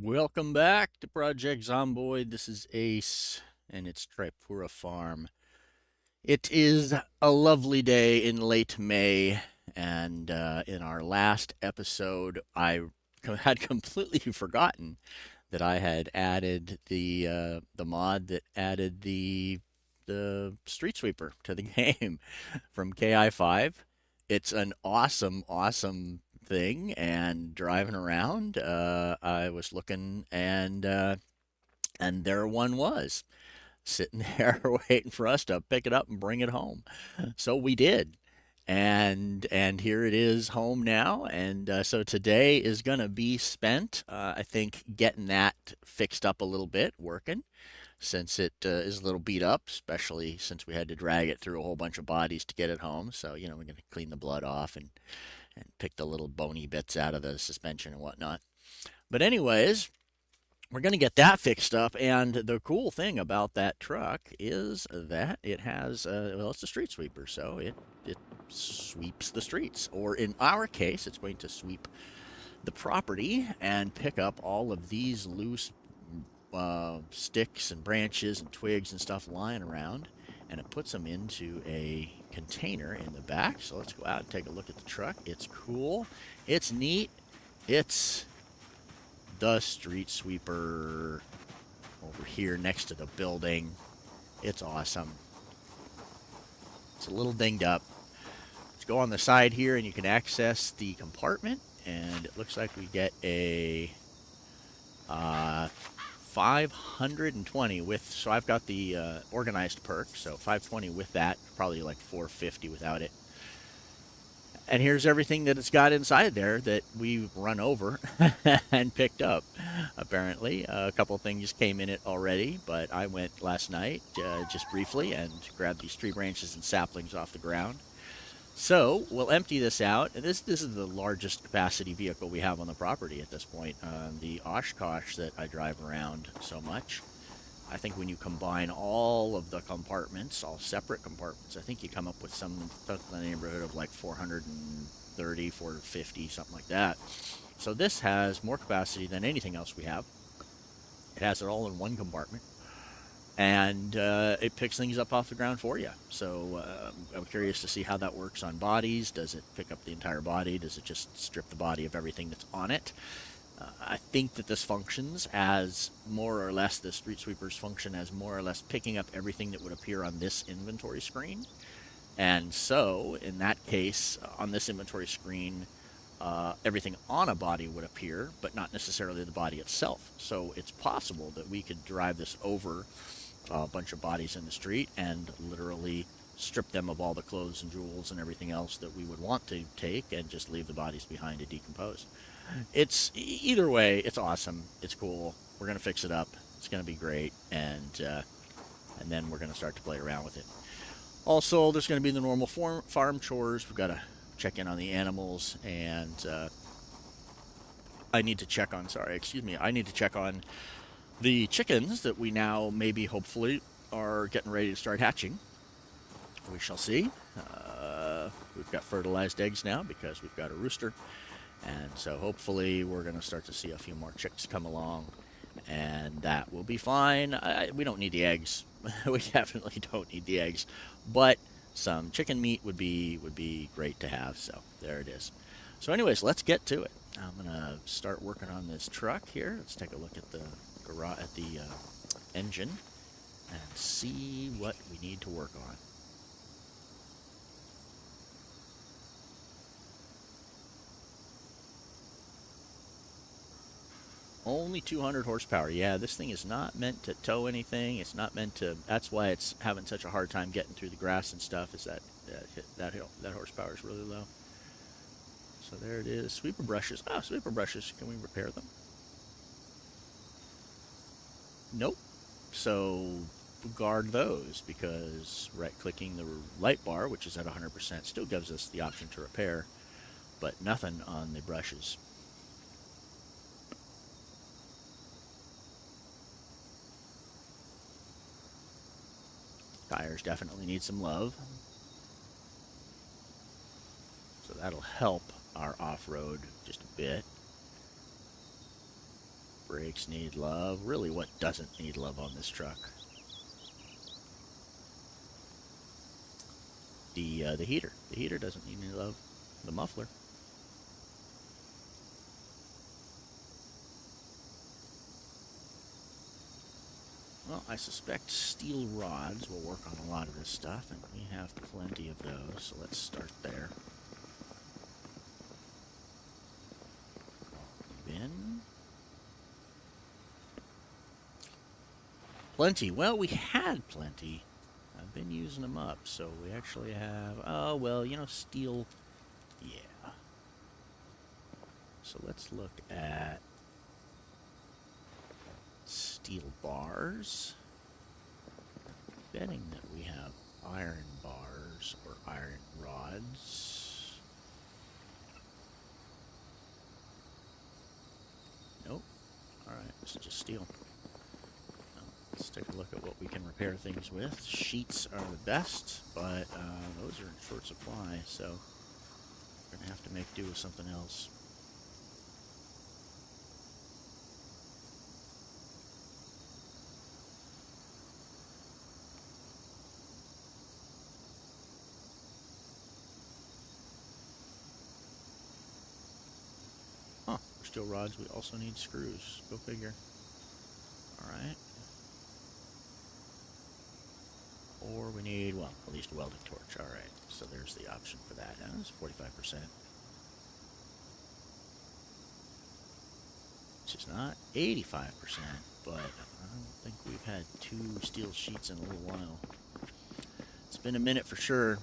Welcome back to Project Zomboid. This is Ace, and it's Tripura Farm. It is a lovely day in late May, and in our last episode, I had completely forgotten that I had added the mod that added the street sweeper to the game from KI5. It's an awesome thing, and driving around, I was looking, and there one was sitting there waiting for us to pick it up and bring it home. So we did. And here it is home now. And so today is going to be spent, I think, getting that fixed up a little bit, working, since it is a little beat up, especially since we had to drag it through a whole bunch of bodies to get it home. So, we're going to clean the blood off and pick the little bony bits out of the suspension and whatnot. But, anyways, we're going to get that fixed up. And the cool thing about that truck is that it has, well, it's a street sweeper. So it sweeps the streets. Or in our case, it's going to sweep the property and pick up all of these loose sticks and branches and twigs and stuff lying around, and it puts them into a container in the back. So let's go out and take a look at the truck. It's cool. It's neat. It's the street sweeper over here next to the building. It's awesome. It's a little dinged up. Let's go on the side here and you can access the compartment, and it looks like we get a 520 with, so I've got the organized perk, so 520 with that, probably like 450 without it. And here's everything that it's got inside there that we've run over and picked up. Apparently, a couple of things came in it already, but I went last night just briefly and grabbed these tree branches and saplings off the ground. So we'll empty this out. And this is the largest capacity vehicle we have on the property at this point. The Oshkosh that I drive around so much. I think when you combine all of the compartments, all separate compartments, I think you come up with something in the neighborhood of like 430, 450, something like that. So this has more capacity than anything else we have. It has it all in one compartment, and it picks things up off the ground for you. So I'm curious to see how that works on bodies. Does it pick up the entire body? Does it just strip the body of everything that's on it? I think that this functions as more or less, the street sweepers function as more or less picking up everything that would appear on this inventory screen. And so, in that case, on this inventory screen, everything on a body would appear, but not necessarily the body itself. So it's possible that we could drive this over a bunch of bodies in the street and literally strip them of all the clothes and jewels and everything else that we would want to take and just leave the bodies behind to decompose. It's either way, it's awesome. It's cool. We're gonna fix it up. It's gonna be great, and then we're gonna start to play around with it. Also, there's gonna be the normal farm chores. We've got to check in on the animals, and I need to check on. Sorry, excuse me. I need to check on the chickens that we now maybe, hopefully, are getting ready to start hatching. We shall see. We've got fertilized eggs now because we've got a rooster. And so hopefully we're going to start to see a few more chicks come along, and that will be fine. We don't need the eggs. We definitely don't need the eggs. But some chicken meat would be great to have. So there it is. So anyways, let's get to it. I'm going to start working on this truck here. Let's take a look at the garage, at the engine, and see what we need to work on. Only 200 horsepower. Yeah, this thing is not meant to tow anything. It's not meant to. That's why it's having such a hard time getting through the grass and stuff. Is that horsepower is really low. So there it is. Sweeper brushes. Oh, sweeper brushes. Can we repair them? Nope. So guard those, because right-clicking the light bar, which is at 100%, still gives us the option to repair, but nothing on the brushes. Tires definitely need some love. So that'll help our off-road just a bit. Brake brakes need love. Really, what doesn't need love on this truck? The heater. The heater doesn't need any love. The muffler. Well, I suspect steel rods will work on a lot of this stuff, and we have plenty of those, so let's start there. Bin. Plenty. Well, we had plenty. I've been using them up, so we actually have... Oh, well, you know, steel... Yeah. So let's look at steel bars. Betting that we have iron bars or iron rods. Nope. Alright, this is just steel. Let's take a look at what we can repair things with. Sheets are the best, but those are in short supply, so we're going to have to make do with something else. Huh, for steel rods we also need screws. Go figure. Alright. Or we need, well, at least a welding torch. Alright, so there's the option for that. That's 45%. Which is not 85%, but I don't think we've had 2 steel sheets in a little while. It's been a minute for sure.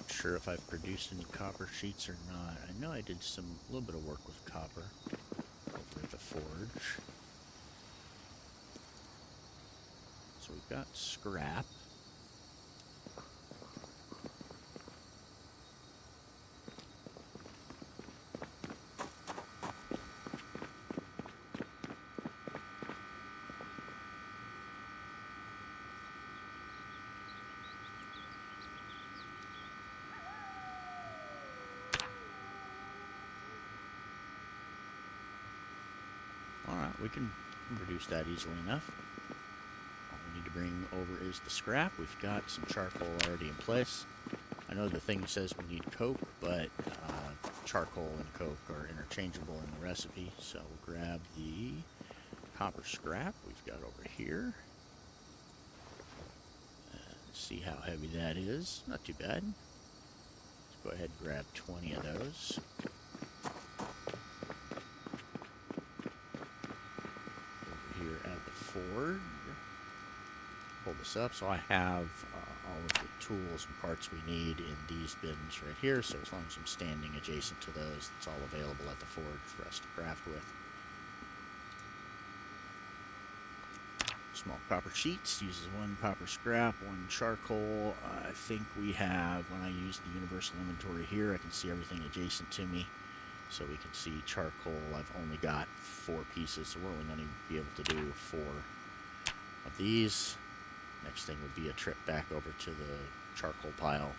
Sure if I've produced any copper sheets or not. I know I did a little bit of work with copper over at the forge. So we've got scrap. Alright, we can produce that easily enough. All we need to bring over is the scrap. We've got some charcoal already in place. I know the thing says we need coke, but charcoal and coke are interchangeable in the recipe. So we'll grab the copper scrap we've got over here. See how heavy that is. Not too bad. Let's go ahead and grab 20 of those. Over here at the forge. pull this up. So I have all of the tools and parts we need in these bins right here. So as long as I'm standing adjacent to those, it's all available at the forge for us to craft with. Small copper sheets, uses 1 copper scrap, 1 charcoal. I think we have, when I use the universal inventory here, I can see everything adjacent to me. So we can see charcoal, I've only got 4 pieces, so we're only going to be able to do 4 of these. Next thing would be a trip back over to the charcoal pile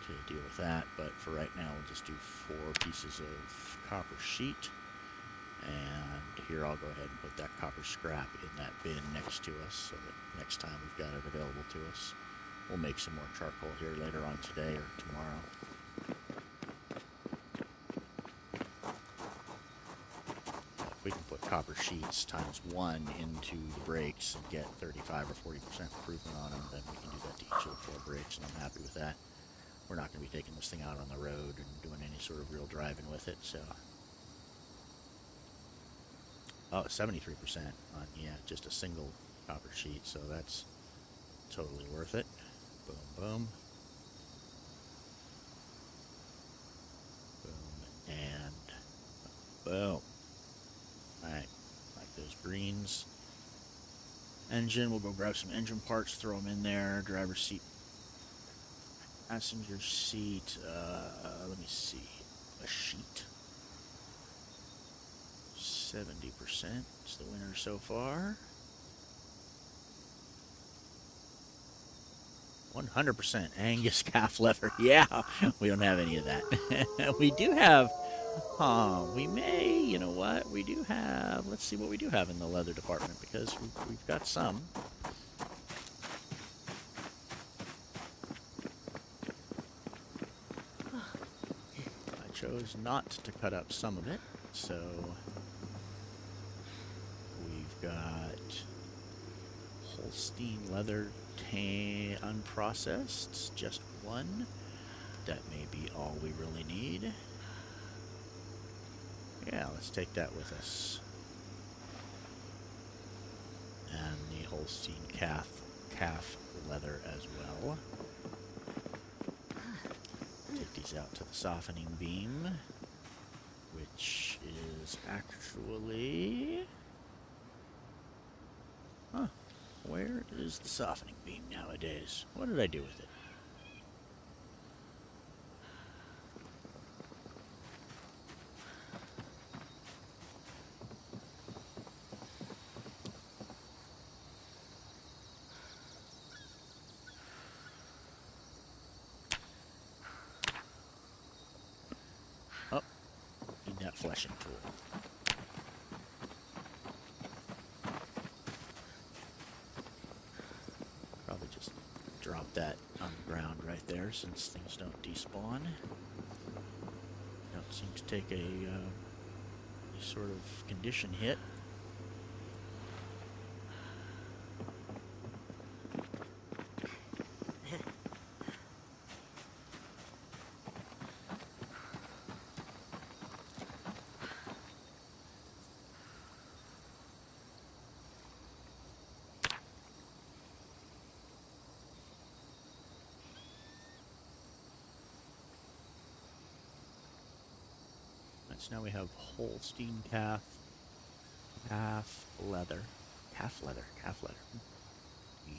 to deal with that, but for right now we'll just do 4 pieces of copper sheet. And here I'll go ahead and put that copper scrap in that bin next to us so that next time we've got it available to us. We'll make some more charcoal here later on today or tomorrow. If we can put copper sheets times 1 into the brakes and get 35 or 40% improvement on them, then we can do that to each of the 4 brakes, and I'm happy with that. We're not going to be taking this thing out on the road and doing any sort of real driving with it, so... Oh, 73% on, yeah, just a single copper sheet, so that's totally worth it. Boom, boom. Boom, and boom. Alright, like those greens. Engine, we'll go grab some engine parts, throw them in there. Driver's seat. Passenger seat, let me see. A sheet. 70% is the winner so far. 100% Angus calf leather. Yeah, we don't have any of that. We do have, we may, you know what? We do have, let's see what we do have in the leather department, because we've got some. I chose not to cut up some of it, so... We've got Holstein leather unprocessed, just 1. That may be all we really need. Yeah, let's take that with us. And the Holstein calf leather as well. Take these out to the softening beam, which is actually... Huh. Where is the softening beam nowadays? What did I do with it? Oh, need that fleshing tool. Probably just drop that on the ground right there since things don't despawn. Don't seem to take any sort of condition hit. So now we have Holstein calf leather.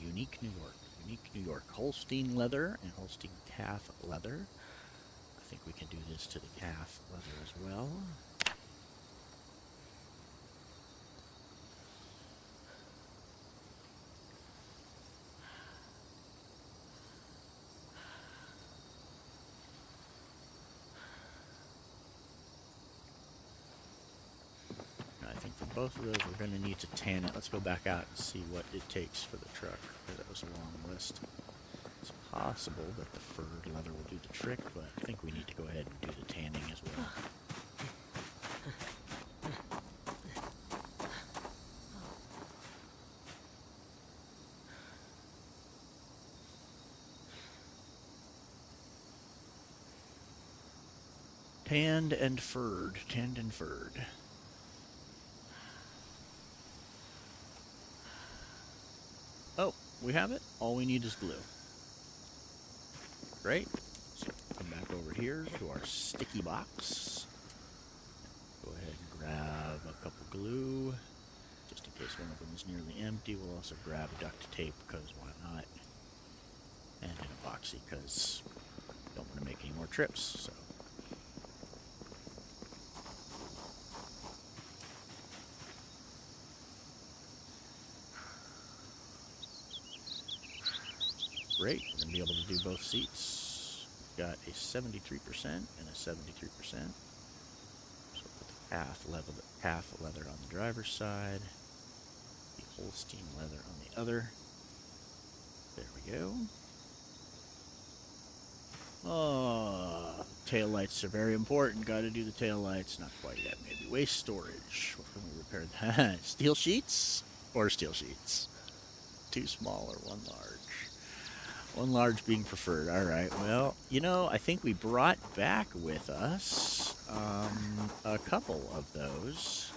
Unique New York. Holstein leather and Holstein calf leather. I think we can do this to the calf leather as well. Both of those we're going to need to tan it. Let's go back out and see what it takes for the truck, because that was a long list. It's possible that the furred leather will do the trick, but I think we need to go ahead and do the tanning as well. Tanned and furred. Oh, we have it. All we need is glue. Great. So come back over here to our sticky box. Go ahead and grab a couple glue. Just in case one of them is nearly empty, we'll also grab duct tape, because why not? And an epoxy, because don't want to make any more trips, so. Great, we're going to be able to do both seats. We've got a 73% and a 73%. So put the half leather on the driver's side, the Holstein leather on the other. There we go. Oh, tail lights are very important. Got to do the tail lights. Not quite yet. Maybe waste storage. What can we repair that? Steel sheets or steel sheets? Two small or one large? One large being preferred. All right. Well, you know, I think we brought back with us a couple of those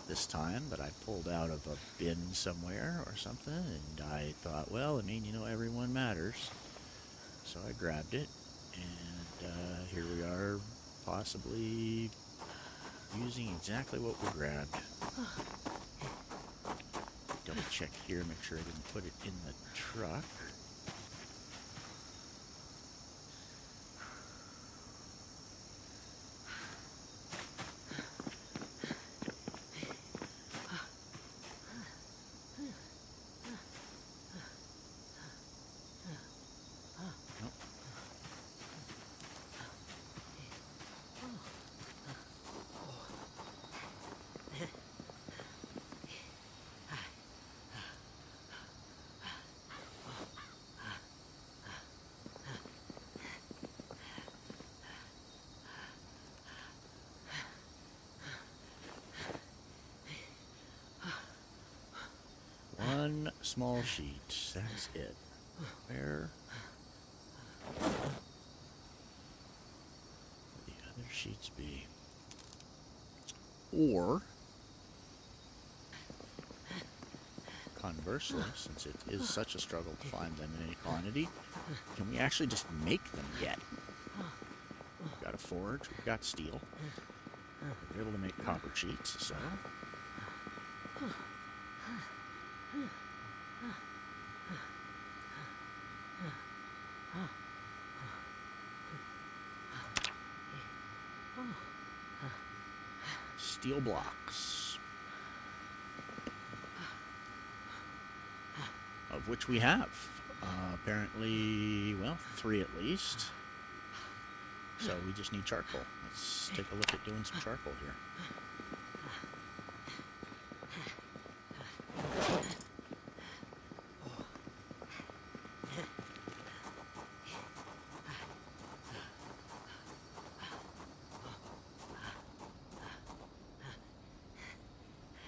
this time that I pulled out of a bin somewhere or something, and I thought, well, I mean, you know, everyone matters. So I grabbed it, and here we are, possibly using exactly what we grabbed. Double check here, make sure I didn't put it in the truck. One small sheet, that's it. Where would the other sheets be? Or, conversely, since it is such a struggle to find them in any quantity, can we actually just make them yet? We've got a forge, we've got steel. We're able to make copper sheets, so. Steel blocks. Of which we have. Apparently, well, 3 at least. So we just need charcoal. Let's take a look at doing some charcoal here.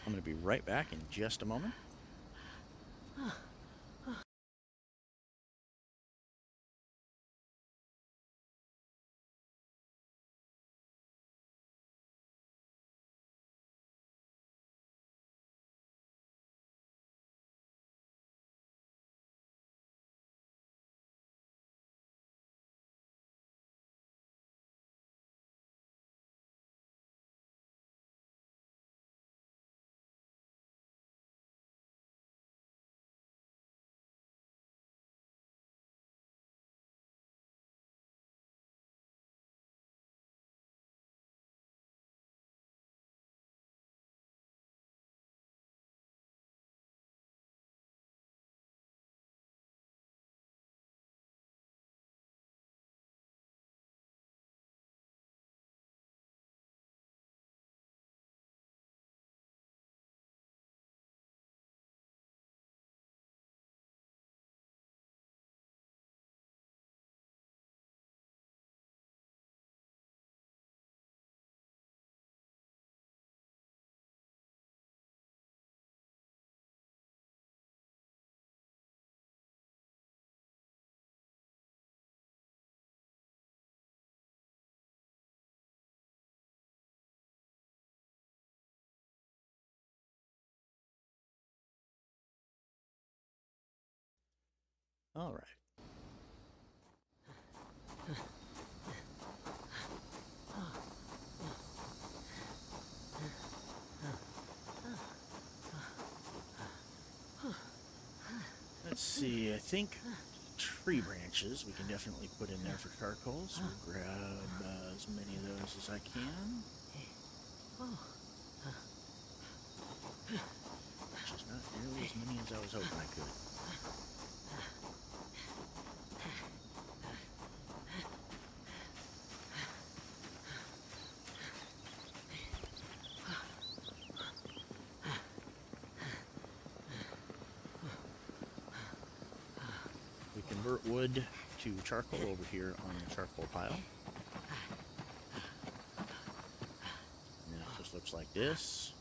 I'm going to be right back in just a moment. All right. Let's see, I think tree branches we can definitely put in there for charcoal, so we'll grab as many of those as I can. Which is not nearly as many as I was hoping I could. We convert wood to charcoal over here on the charcoal pile. And then it just looks like this.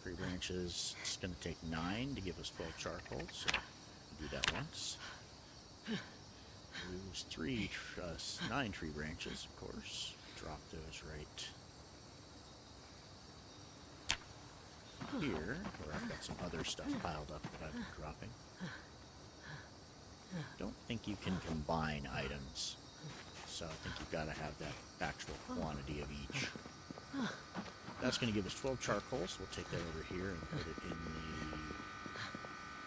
Tree branches, it's going to take 9 to give us 12 charcoal, so we'll do that once. Lose 9 tree branches, of course. Drop those right here, where I've got some other stuff piled up that I've been dropping. Don't think you can combine items, so I think you've got to have that actual quantity of each. That's going to give us 12 charcoal, so we'll take that over here and put it in the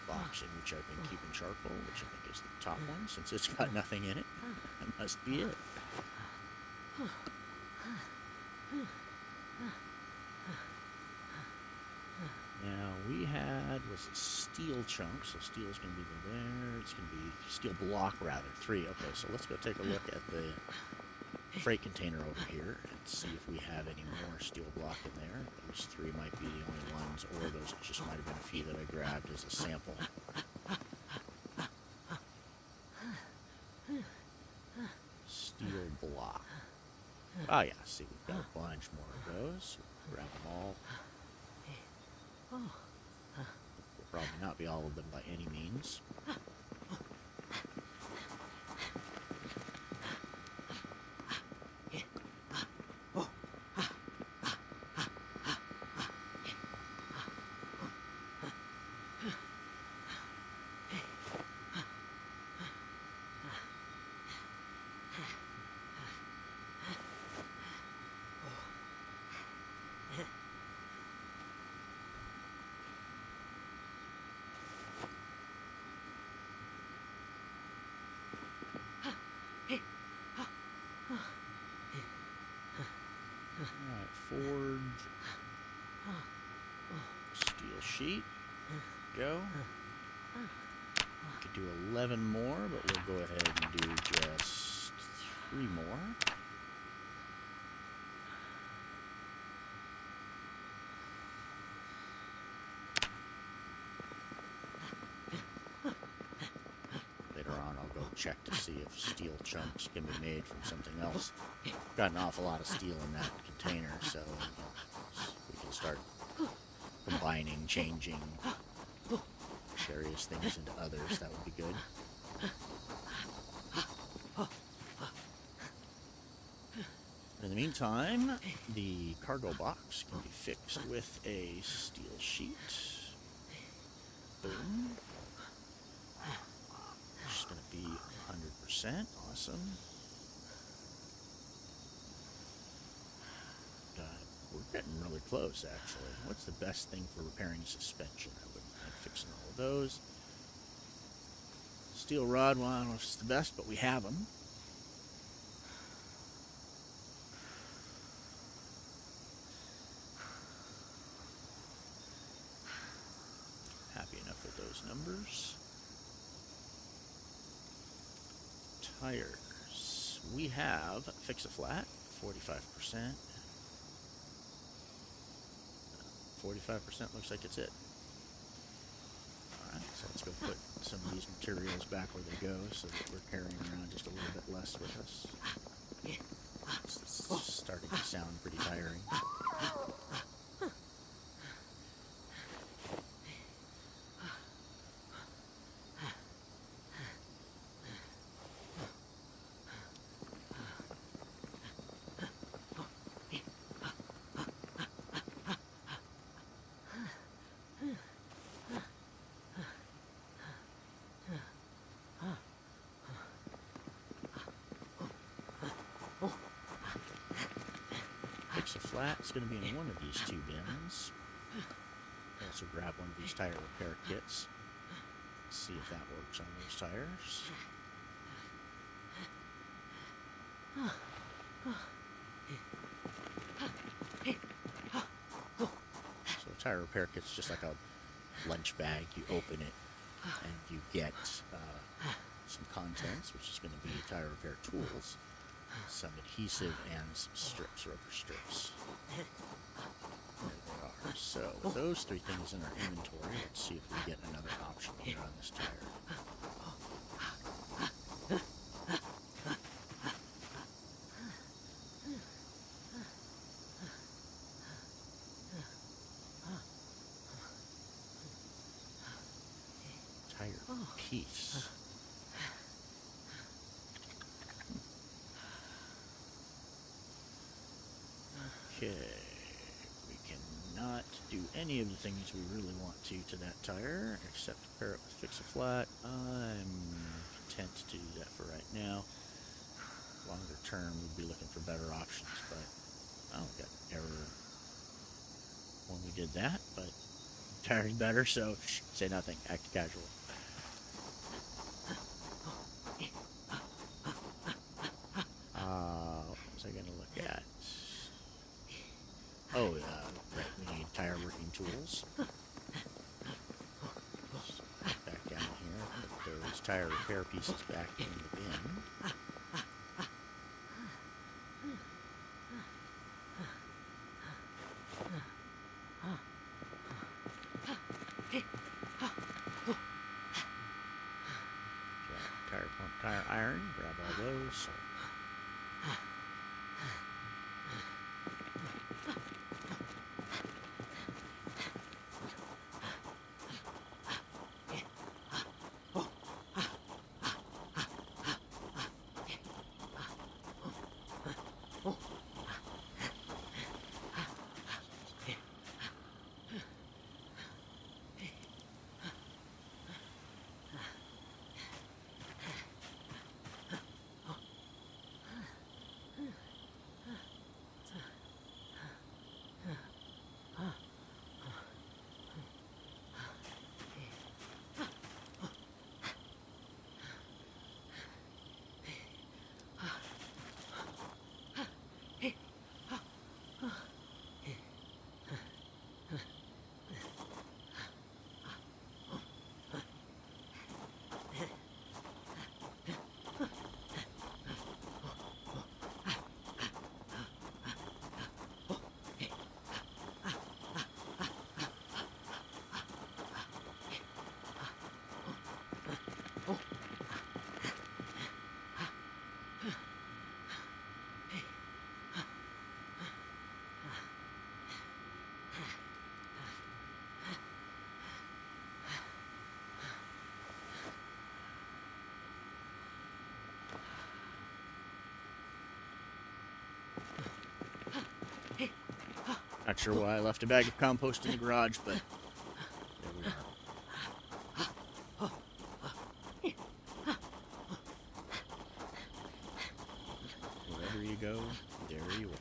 box in which I've been keeping charcoal, which I think is the top one, since it's got nothing in it. That must be it. Now, we was a steel chunk, so steel's going to be there. It's going to be steel block, rather, 3. Okay, so let's go take a look at the freight container over here and see if we have any more steel block in there. Those 3 might be the only ones, or those just might have been a few that I grabbed as a sample. Steel block. Oh yeah, see, we've got a bunch more of those. We'll grab them all. Will probably not be all of them by any means. Alright, forge. Steel sheet. Go. We could do 11 more, but we'll go ahead and do just 3 more. Later on, I'll go check to see if steel chunks can be made from something else. Got an awful lot of steel in that container, so we can start combining, changing various things into others. That would be good. In the meantime, the cargo box can be fixed with a steel sheet. Boom. It's going to be 100%. Awesome. We're getting really close, actually. What's the best thing for repairing suspension? I wouldn't mind fixing all of those. Steel rod, well, I don't know if it's the best, but we have them. Happy enough with those numbers. Tires. We have Fix-A-Flat, 45%. 45% looks like it's it. Alright, so let's go put some of these materials back where they go so that we're carrying around just a little bit less with us. It's starting to sound pretty tiring. flat is going to be in one of these two bins. Also grab one of these tire repair kits. See if that works on those tires. So a tire repair kit's just like a lunch bag. You open it and you get some contents, which is going to be tire repair tools, some adhesive, and some strips, rubber strips. There they are. So with those three things in our inventory, let's see if we get another option here on this tire. Tire piece. Okay, we cannot do any of the things we really want to that tire, except pair it with Fix-A-Flat. I'm content to do that for right now. Longer term, we'd be looking for better options, but oh, we got error when we did that, but tire's better, so say nothing, act casual. What was I gonna look at? Oh, right, we need tire working tools. Back down here, put those tire repair pieces back in the bin. Tire pump, tire iron, grab all those. Not sure why I left a bag of compost in the garage, but there we are. Wherever you go, there you are.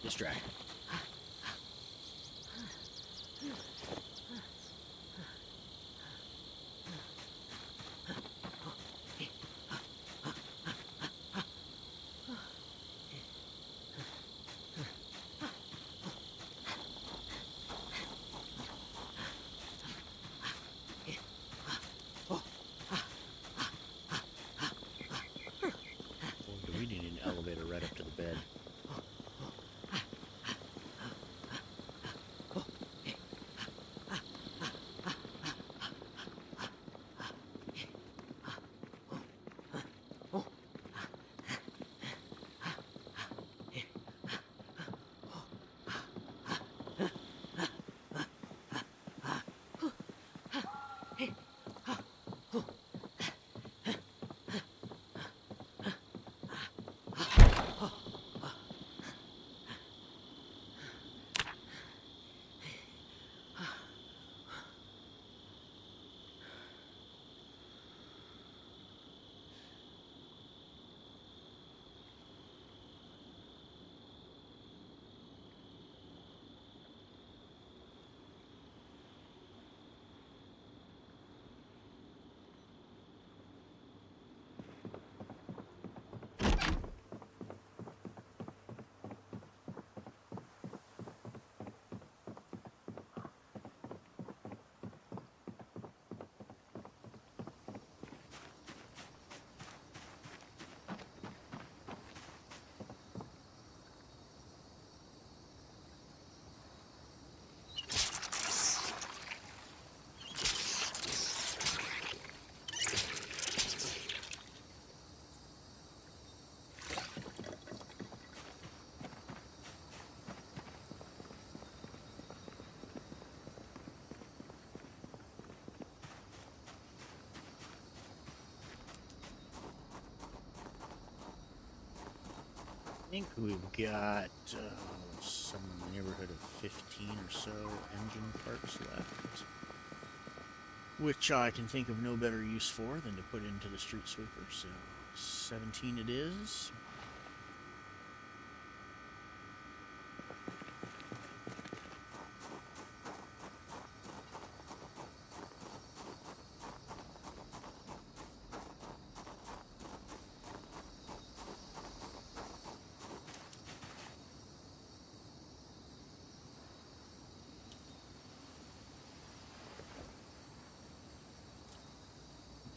Distract. Boy, do we need an elevator right up to the bed. think we've got some in the neighborhood of 15 or so engine parts left, which I can think of no better use for than to put into the street sweeper. So 17 it is.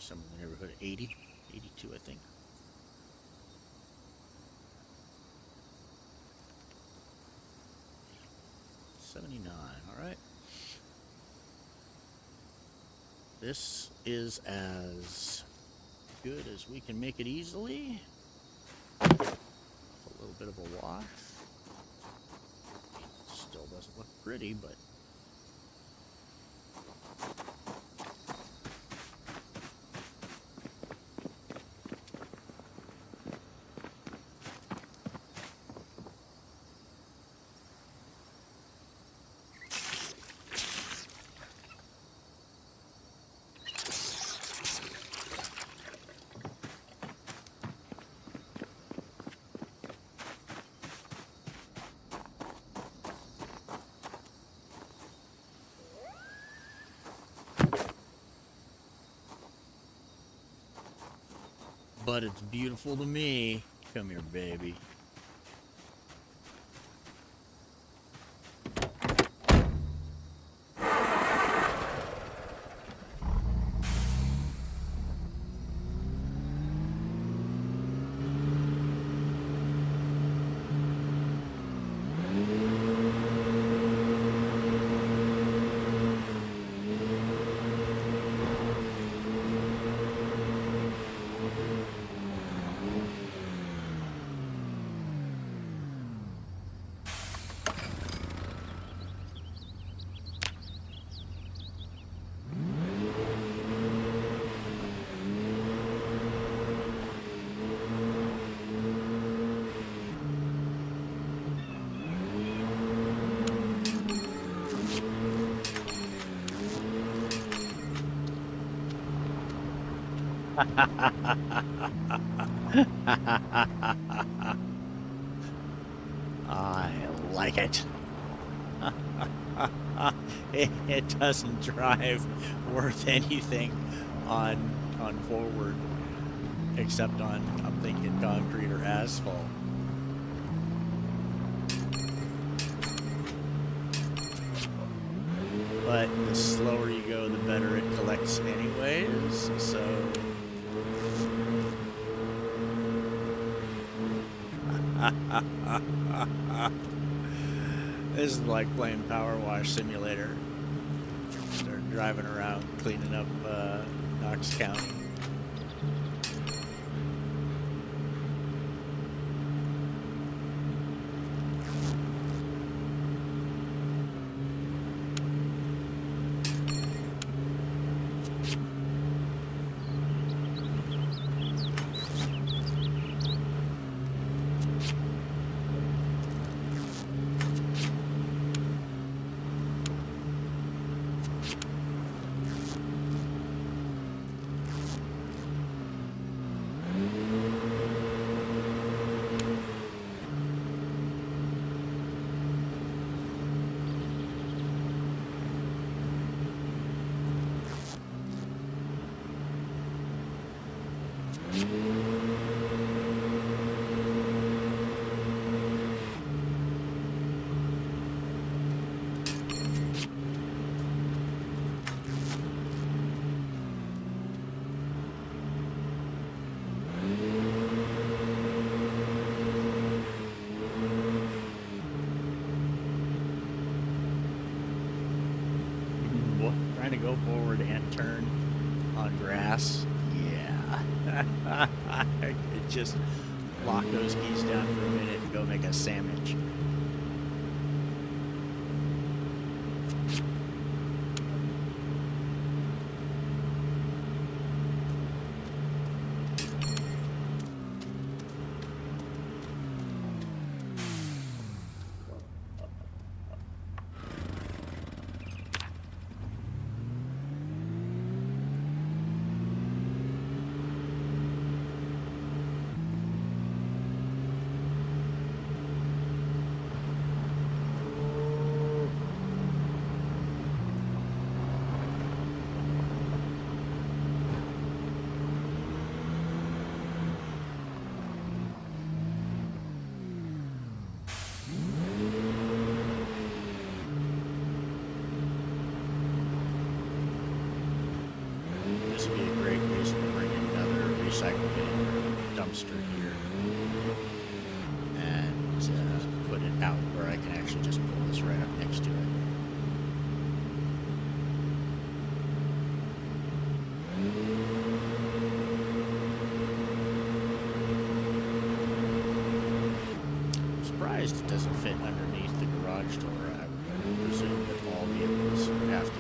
Somewhere in the neighborhood of 80, 82, I think. $79, all right. This is as good as we can make it easily. A little bit of a wash. Still doesn't look pretty, but it's beautiful to me. Come here, baby. I like it. It doesn't drive worth anything on forward, except on, I'm thinking, concrete or asphalt. But the slower you go, the better it collects anyways, so... This is like playing Power Wash Simulator. Start driving around cleaning up Knox County. Trying to go forward and turn on grass, yeah. It just lock those keys down for a minute and go make a sandwich. dumpster here and put it out where I can actually just pull this right up next to it. I'm surprised it doesn't fit underneath the garage door. I would presume that all vehicles have to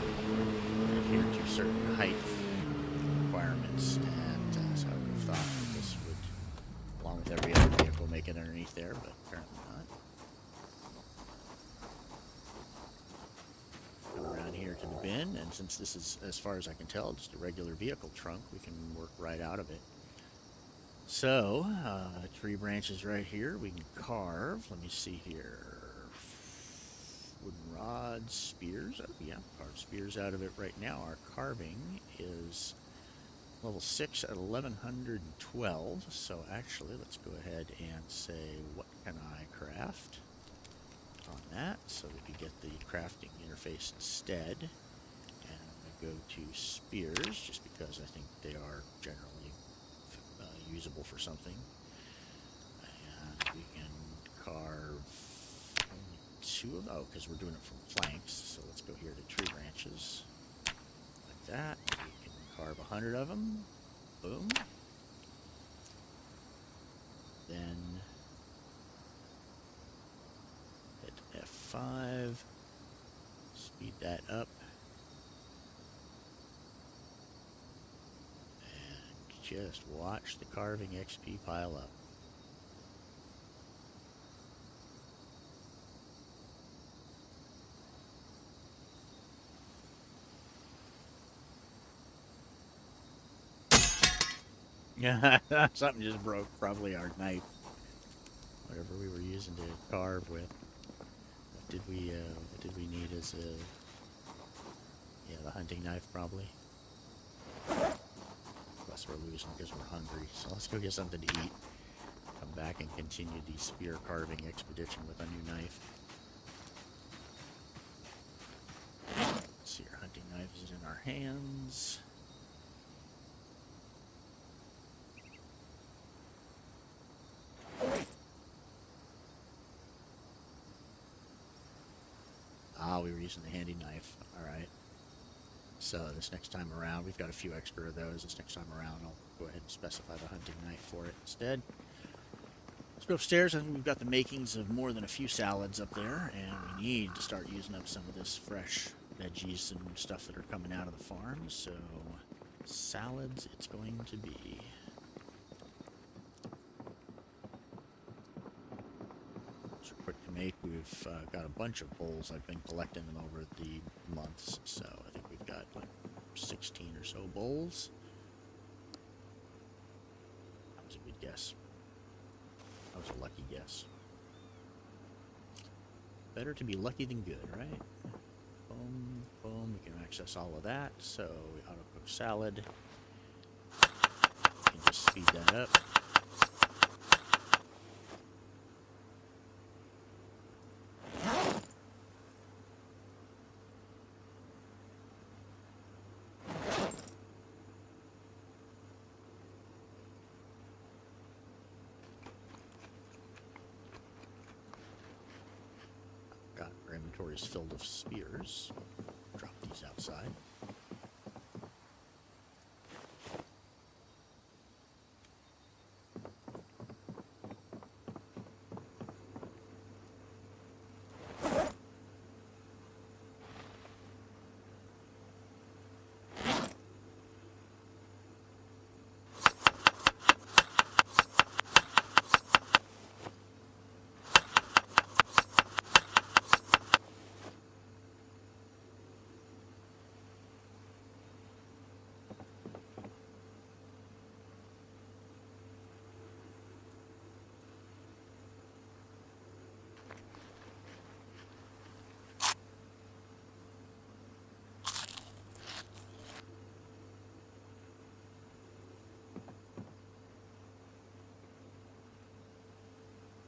adhere to certain height requirements, and so I would have thought that this would, along with every other vehicle, make it underneath there, but apparently not. Come around here to the bin, and since this is, as far as I can tell, just a regular vehicle trunk, we can work right out of it. So, tree branches right here, we can carve. Let me see here. Wooden rods, spears. Oh, yeah, carve spears out of it right now. Our carving is level 6 at 1112. So actually, let's go ahead and say, what can I craft on that so that we get the crafting interface instead. And I'm going to go to spears just because I think they are generally usable for something. And we can carve only 2 of them. Oh, because we're doing it from flanks. So let's go here to tree branches. Like that. We can carve 100 of them. Boom. Then hit F5. Speed that up. Just watch the carving XP pile up. Yeah, something just broke. Probably our knife. Whatever we were using to carve with. What did we need as a... Yeah, the hunting knife probably. Plus we're losing because we're hungry. So let's go get something to eat. Come back and continue the spear carving expedition with a new knife. Let's see, our hunting knife is in our hands. Ah, we were using the handy knife. Alright. So this next time around, we've got a few extra of those. This next time around, I'll go ahead and specify the hunting knife for it instead. Let's go upstairs. I think we've got the makings of more than a few salads up there, and we need to start using up some of this fresh veggies and stuff that are coming out of the farm. So salads it's going to be. Those are quick to make. We've got a bunch of bowls. I've been collecting them over the months, so I think we've got like 16 or so bowls. That was a good guess. That was a lucky guess. Better to be lucky than good, right? Boom, boom. We can access all of that. So we auto-cook salad. We can just speed that up. Our inventory is filled with spears. Drop these outside.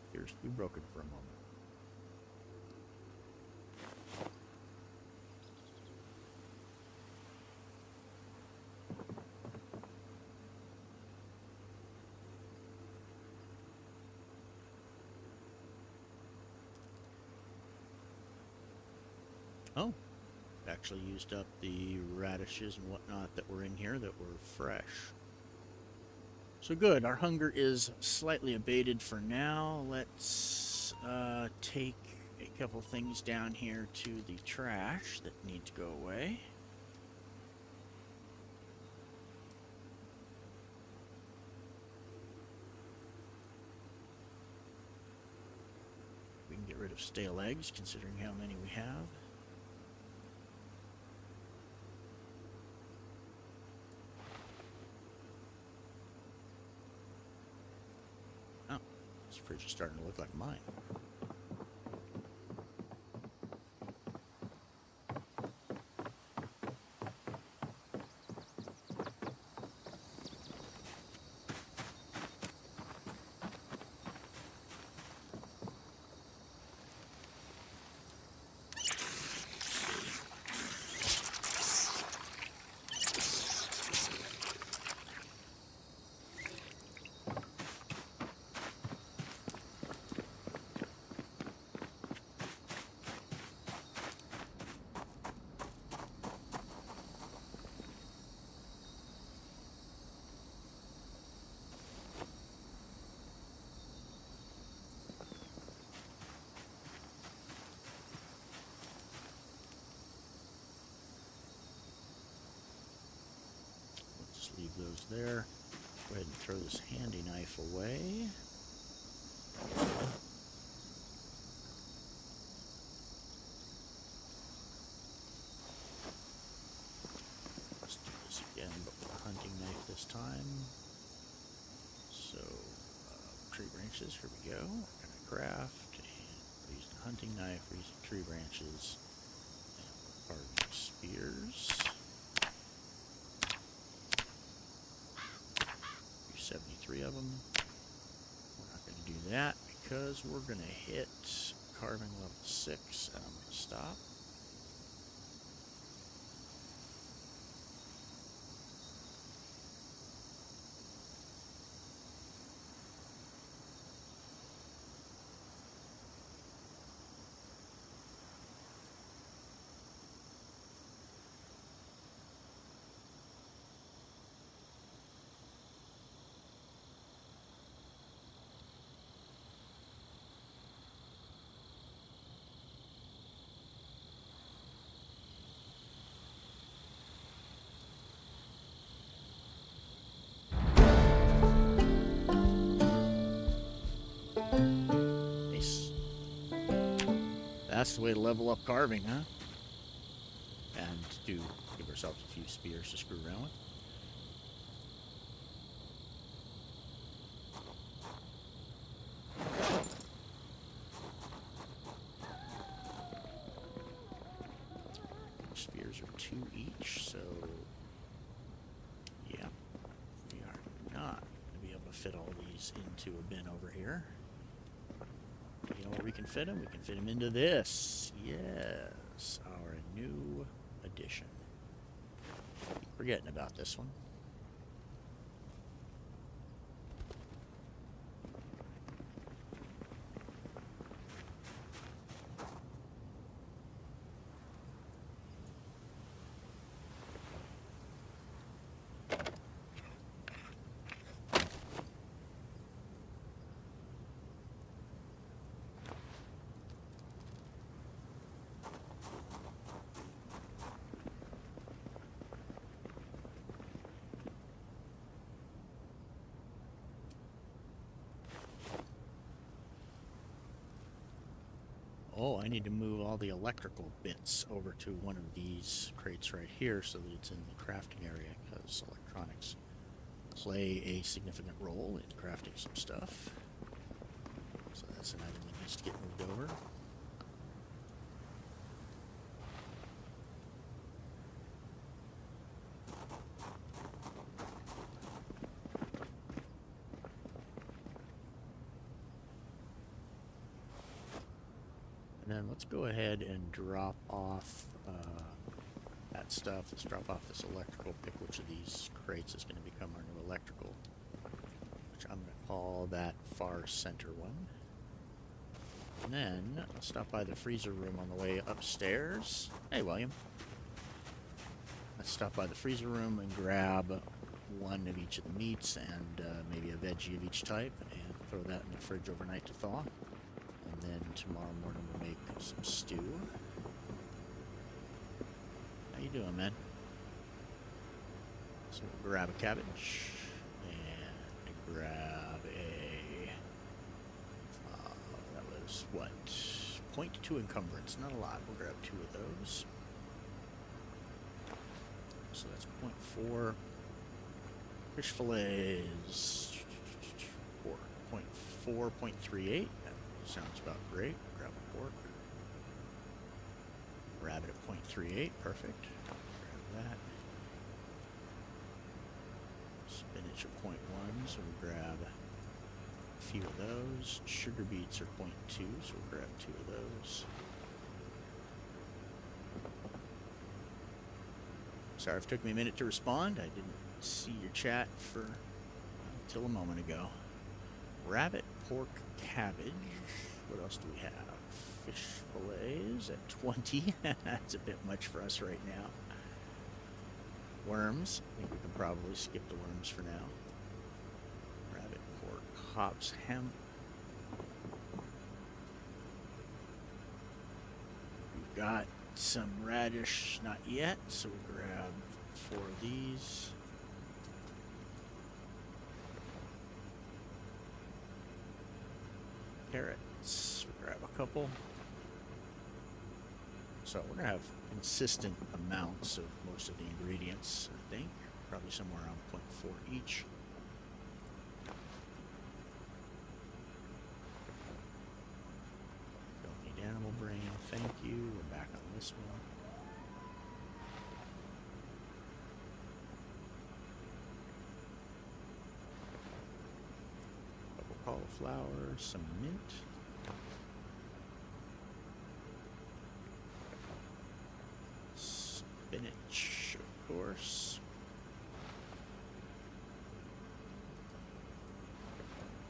Appears to be broken for a moment. Oh, actually used up the radishes and whatnot that were in here that were fresh. So good, our hunger is slightly abated for now. Let's take a couple things down here to the trash that need to go away. We can get rid of stale eggs, considering how many we have. Oh, this fridge is starting to look like mine. Leave those there. Go ahead and throw this handy knife away. Let's do this again, but with a hunting knife this time. So, tree branches, here we go. We're going to craft, and we're using a hunting knife, we're using tree branches, and we're carving spears. 73 of them. We're not going to do that because we're going to hit carving level 6 and I'm going to stop. That's the way to level up carving, huh? And to give ourselves a few spears to screw around with. Spears are 2 each, so yeah, we are not going to be able to fit all these into a bin over here. You know where we can fit them? We can fit them into this. Yes, our new addition. Keep forgetting about this one. Oh, I need to move all the electrical bits over to one of these crates right here so that it's in the crafting area, because electronics play a significant role in crafting some stuff. So that's an item that needs to get moved over. And then let's go ahead and drop off that stuff. Let's drop off this electrical. Pick which of these crates is going to become our new electrical, which I'm going to call that far center one. And then I'll stop by the freezer room on the way upstairs. Hey, William. Let's stop by the freezer room and grab one of each of the meats and maybe a veggie of each type and throw that in the fridge overnight to thaw. And then tomorrow morning we'll make some stew. How you doing, man? So we'll grab a cabbage and grab a, that was what, 0.2 encumbrance, not a lot. We'll grab 2 of those. So that's 0.4. Fish fillets, 0.4, 0.38. That sounds about great. Grab a pork. Rabbit at 0.38, perfect. Grab that. Spinach at 0.1, so we'll grab a few of those. Sugar beets are 0.2, so we'll grab 2 of those. Sorry if it took me a minute to respond. I didn't see your chat for until a moment ago. Rabbit, pork, cabbage. What else do we have? Fish fillets at 20. That's a bit much for us right now. Worms. I think we can probably skip the worms for now. Rabbit, pork, hops, hemp. We've got some radish, not yet, so we'll grab 4 of these. Carrots, we'll grab a couple. So we're gonna have consistent amounts of most of the ingredients, I think. Probably somewhere around 0.4 each. Don't need animal brain, thank you. We're back on this one. Couple cauliflower, some mint. Spinach, of course.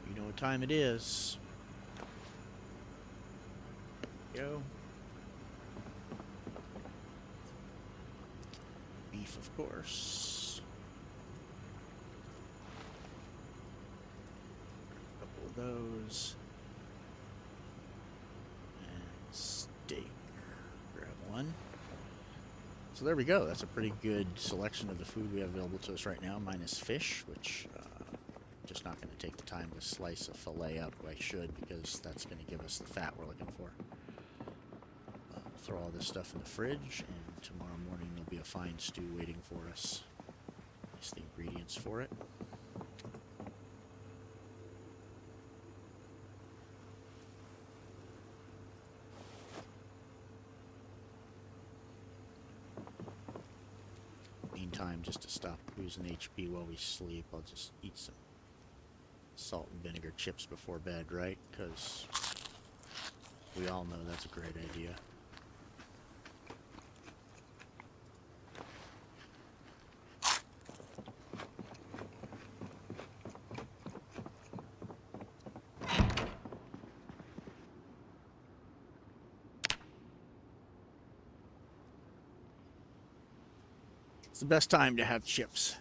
You know what time it is. Go. Beef, of course. A couple of those. And steak. Grab one. So there we go. That's a pretty good selection of the food we have available to us right now, minus fish, which just not going to take the time to slice a fillet up. I should, because that's going to give us the fat we're looking for. Throw all this stuff in the fridge, and tomorrow morning there'll be a fine stew waiting for us. Here's the ingredients for it. Meantime, just to stop losing HP while we sleep, I'll just eat some salt and vinegar chips before bed, right? Because we all know that's a great idea. It's the best time to have chips.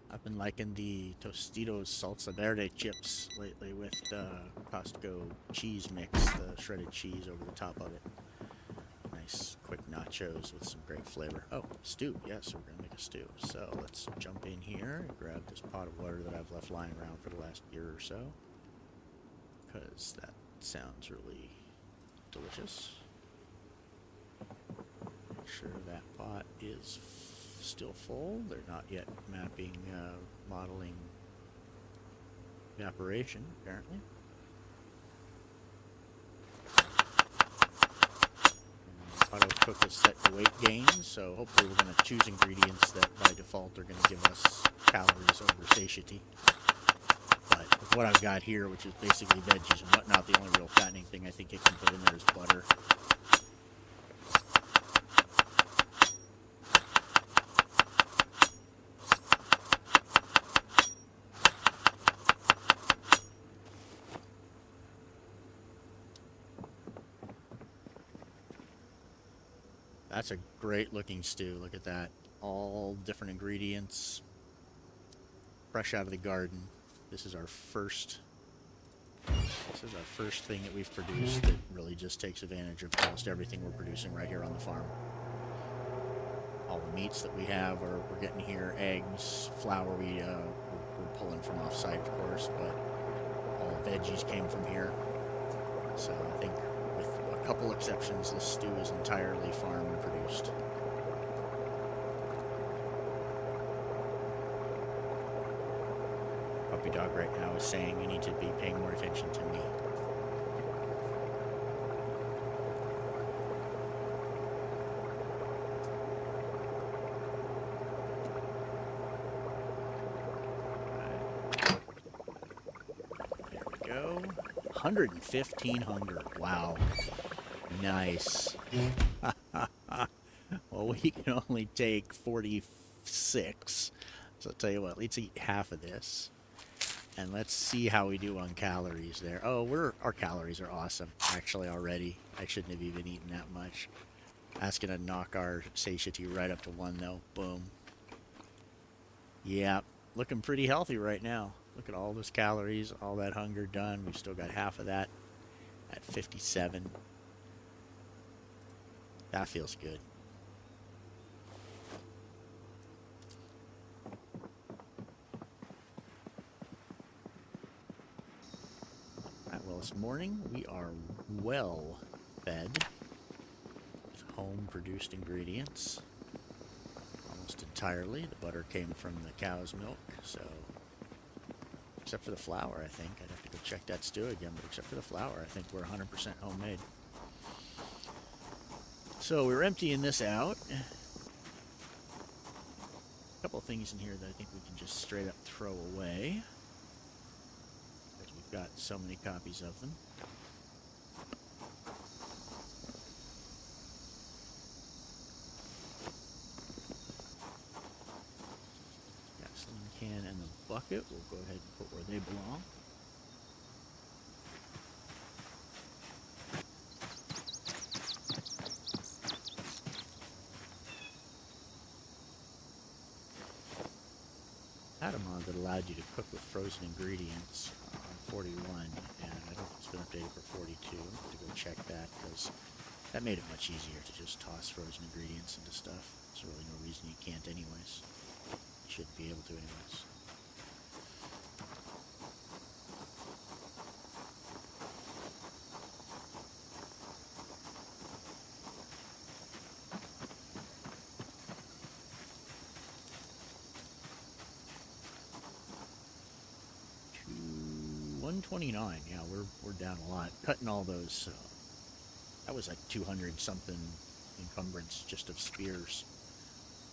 I've been liking the Tostitos Salsa Verde chips lately with Costco cheese mix, the shredded cheese over the top of it. Nice quick nachos with some great flavor. Oh, stew. Yes, we're going to make a stew. So let's jump in here and grab this pot of water that I've left lying around for the last year or so, because that sounds really delicious. Make sure that pot is still full. They're not yet mapping, modeling evaporation, apparently. Auto cook is set to weight gain, so hopefully we're going to choose ingredients that by default are going to give us calories over satiety. But with what I've got here, which is basically veggies and whatnot, the only real fattening thing I think it can put in there is butter. That's a great looking stew. Look at that. All different ingredients, fresh out of the garden. This is our first. This is our first thing that we've produced that really just takes advantage of almost everything we're producing right here on the farm. All the meats that we have we're getting here. Eggs, flour we're pulling from off-site, of course, but all the veggies came from here. So I think with a couple exceptions, this stew is entirely farm produced. Puppy dog right now is saying you need to be paying more attention to me. There we go. 115 hunger. Wow. Nice. Well, we can only take 46. So I'll tell you what, let's eat half of this. And let's see how we do on calories there. Oh, our calories are awesome, actually, already. I shouldn't have even eaten that much. That's going to knock our satiety right up to 1, though. Boom. Yeah, looking pretty healthy right now. Look at all those calories, all that hunger done. We've still got half of that at 57. That feels good. Well, this morning we are well fed with home-produced ingredients. Almost entirely. The butter came from the cow's milk, so except for the flour, I think. I'd have to go check that stew again, but except for the flour, I think we're 100% homemade. So we're emptying this out. A couple of things in here that I think we can just straight up throw away, because we've got so many copies of them. Gasoline can and the bucket, we'll go ahead and put where they belong. Had a mod that allowed you to cook with frozen ingredients on 41, and I don't think it's been updated for 42. I have to go check that, because that made it much easier to just toss frozen ingredients into stuff. There's really no reason you can't anyways. You shouldn't be able to anyways. $129. Yeah, we're down a lot. Cutting all those. That was like 200 something encumbrance just of spears.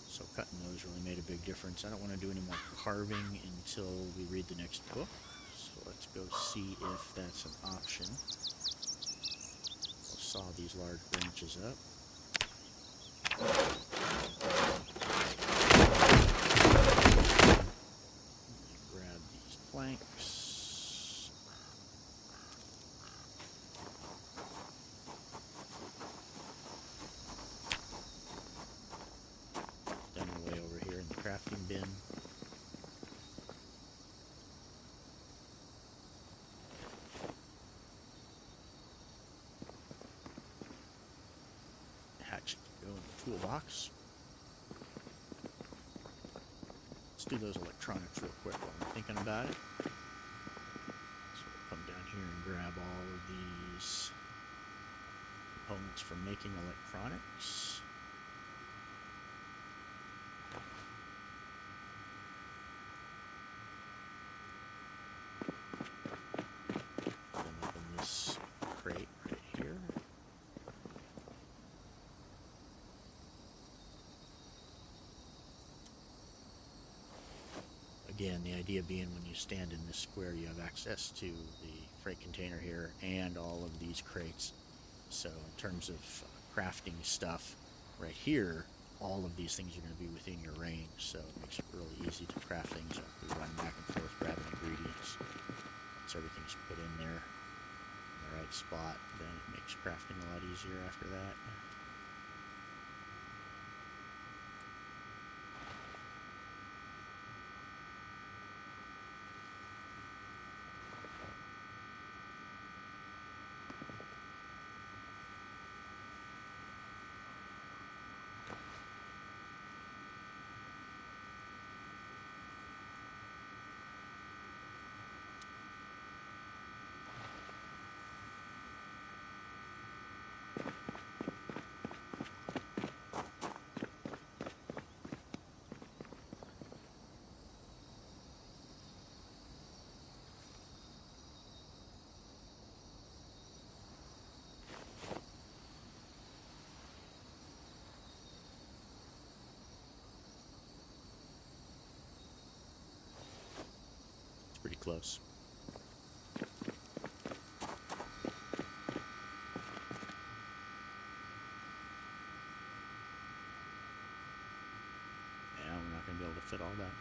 So cutting those really made a big difference. I don't want to do any more carving until we read the next book. So let's go see if that's an option. We'll saw these large branches up. Grab these planks. Crafting bin. Hatchet to go in the toolbox. Let's do those electronics real quick while I'm thinking about it. So we'll come down here and grab all of these components for making electronics. Again, the idea being when you stand in this square, you have access to the freight container here and all of these crates. So in terms of crafting stuff right here, all of these things are going to be within your range. So it makes it really easy to craft things. You run back and forth, grabbing ingredients. Once everything's put in there in the right spot, then it makes crafting a lot easier after that. close. Yeah, we're not going to be able to fit all that.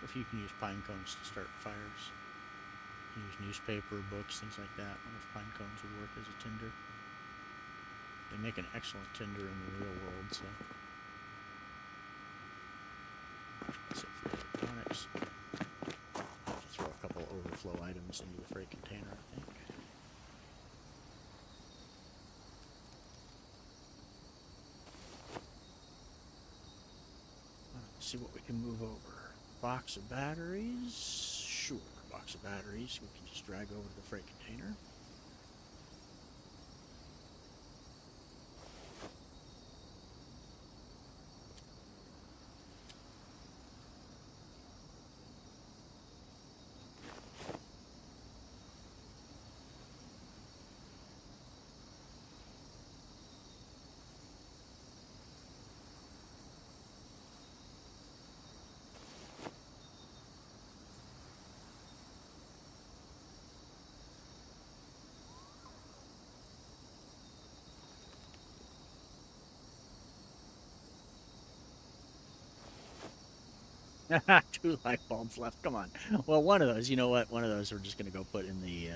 If you can use pine cones to start fires. Use newspaper, books, things like that. I wonder if pine cones would work as a tinder. They make an excellent tinder in the real world, so. That's it for electronics. Have to throw a couple overflow items into the freight container, I think. Let's see what we can move over. Box of batteries. Sure, box of batteries we can just drag over to the freight container. Two light bulbs left. Come on. Well, one of those. You know what? One of those we're just going to go put in the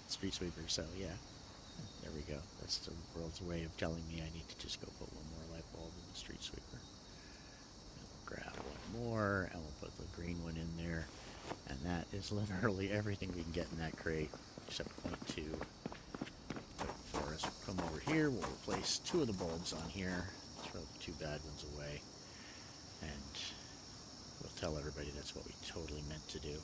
street sweeper. So yeah, there we go. That's the world's way of telling me I need to just go put one more light bulb in the street sweeper. And we'll grab one more, and we'll put the green one in there. And that is literally everything we can get in that crate, except 0.2. For us, we'll come over here. We'll replace 2 of the bulbs on here. Throw the 2 bad ones away, and we'll tell everybody that's what we totally meant to do.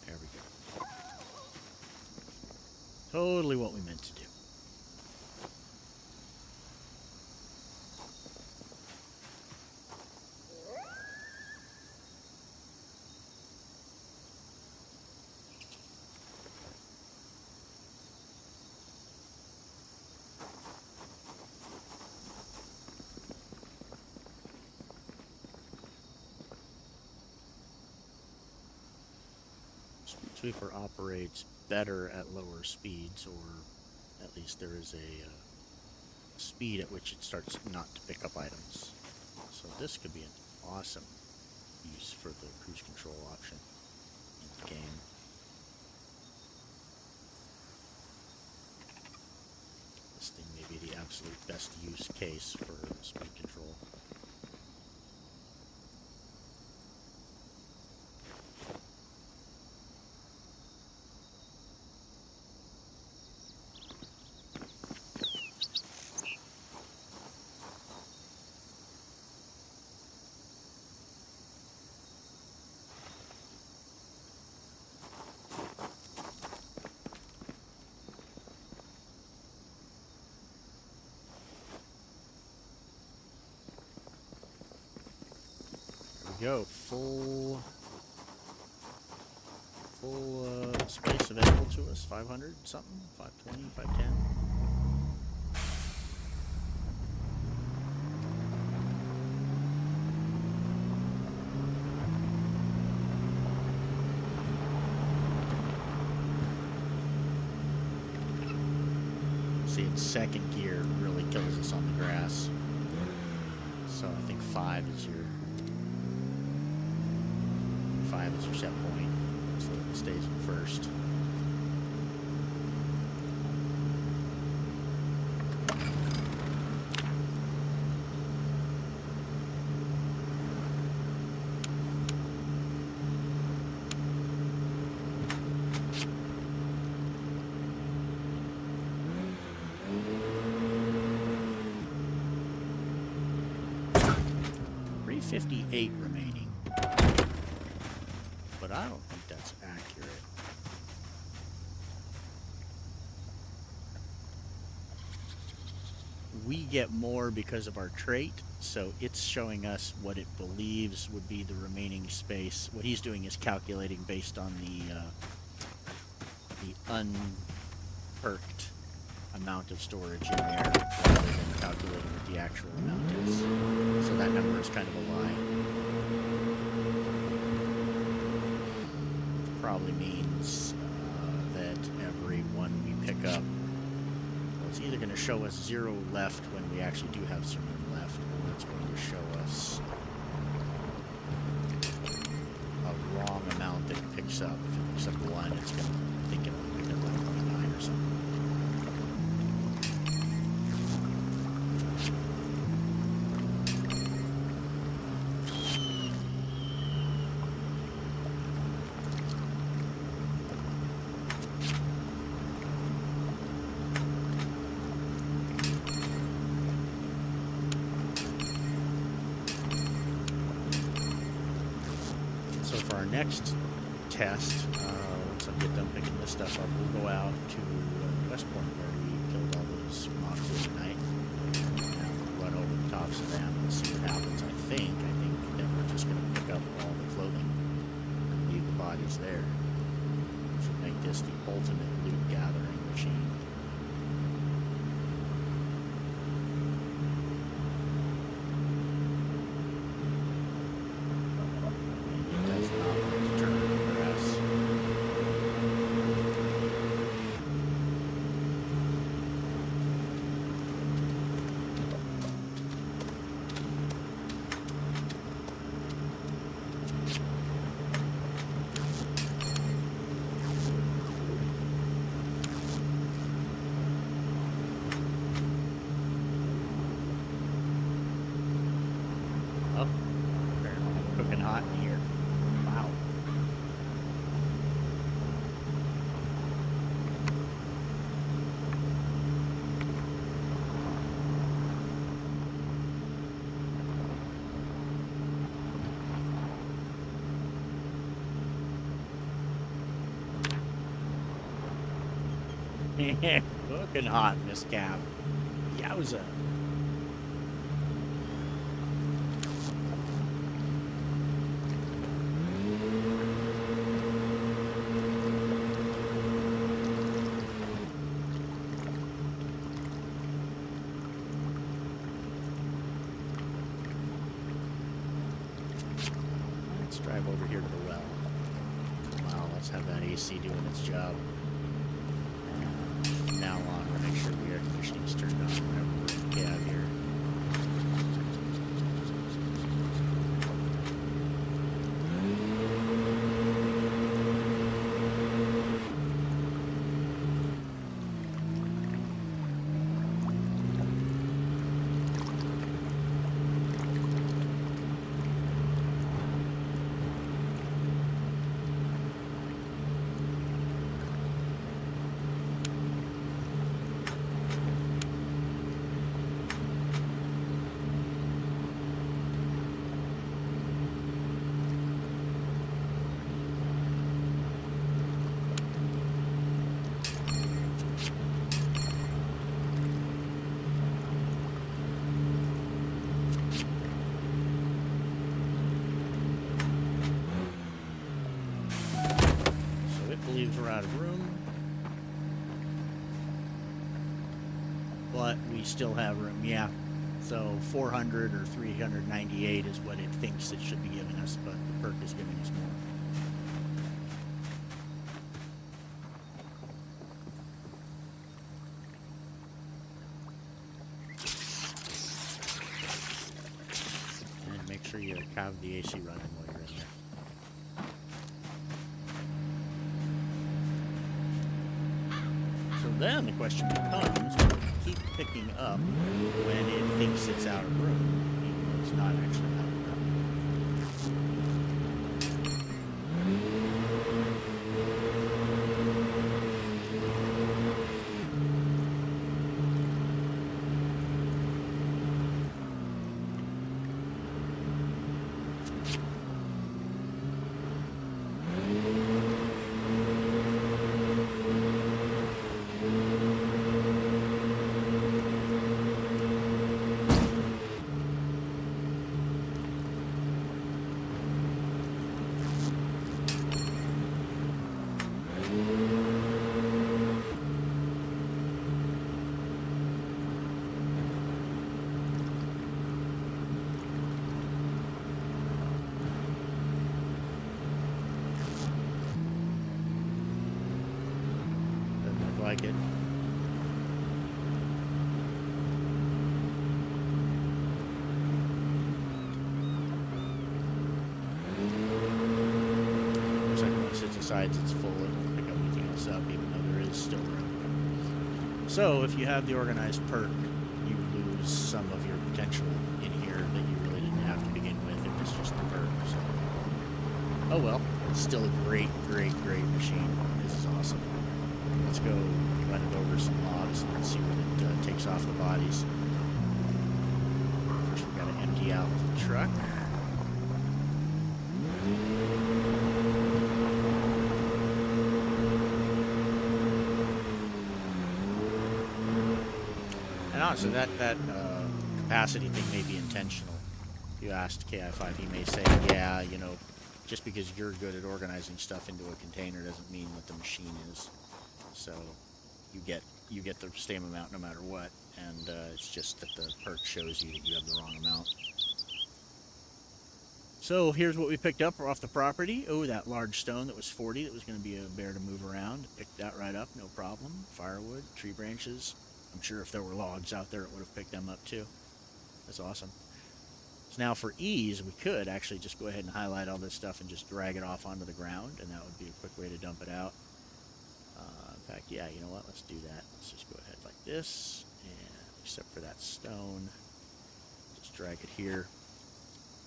There we go. Totally what we meant to do. Street sweeper operates better at lower speeds, or at least there is a speed at which it starts not to pick up items. So this could be an awesome use for the cruise control option in the game. This thing may be the absolute best use case for speed control. Go full space available to us, 500 something, 520, 510. See, in second gear really kills us on the grass. So I think 5 is your set point, so it stays in first. 58 remaining. But I don't think that's accurate. We get more because of our trait, so it's showing us what it believes would be the remaining space. What he's doing is calculating based on the unperked amount of storage in there rather than calculating what the actual amount is. So that number is kind of a lie. Which probably means that every one we pick up, well, it's either going to show us 0 left when we actually do have some room left, or it's going to show us a wrong amount that it picks up. If it picks up 1, it's going to think it will pick up like 29 or something. Next test, once I get done picking this stuff up, we'll go out to West Point where we killed all those mobs overnight. And we'll run over the tops of them and see what happens. I think that we're just going to pick up all the clothing and leave the bodies there. Should make this the ultimate loot gathering machine. Looking hot in this cab. Yowza. Let's drive over here to the well. Wow, let's have that AC doing its job. Now on, we'll make sure the air conditioning is turned on whenever we're in the cab here. We're out of room, but we still have room. Yeah, so 400 or 398 is what it thinks it should be giving us, but the perk is giving us more. And make sure you have the AC running while you're in there. So then the question becomes, will it keep picking up when it thinks it's out of room, even though it's not actually out of room? decides it's full, it won't pick everything else up, even though there is still room. So if you have the organized perk, you lose some of your potential in here that you really didn't have to begin with. It was just the perk. So, oh well, it's still a great, great, great machine. This is awesome. Let's go run it over some logs and see what it takes off the bodies. First, we've got to empty out the truck. And honestly, that capacity thing may be intentional. If you asked KI5, he may say, yeah, you know, just because you're good at organizing stuff into a container doesn't mean that the machine is. So you get the same amount no matter what, and it's just that the perk shows you that you have the wrong amount. So here's what we picked up off the property. Oh, that large stone that was 40 that was going to be a bear to move around. Picked that right up, no problem. Firewood, tree branches. I'm sure if there were logs out there, it would have picked them up too. That's awesome. So now for ease, we could actually just go ahead and highlight all this stuff and just drag it off onto the ground, and that would be a quick way to dump it out. In fact, yeah, you know what? Let's do that. Let's just go ahead like this, and except for that stone, just drag it here,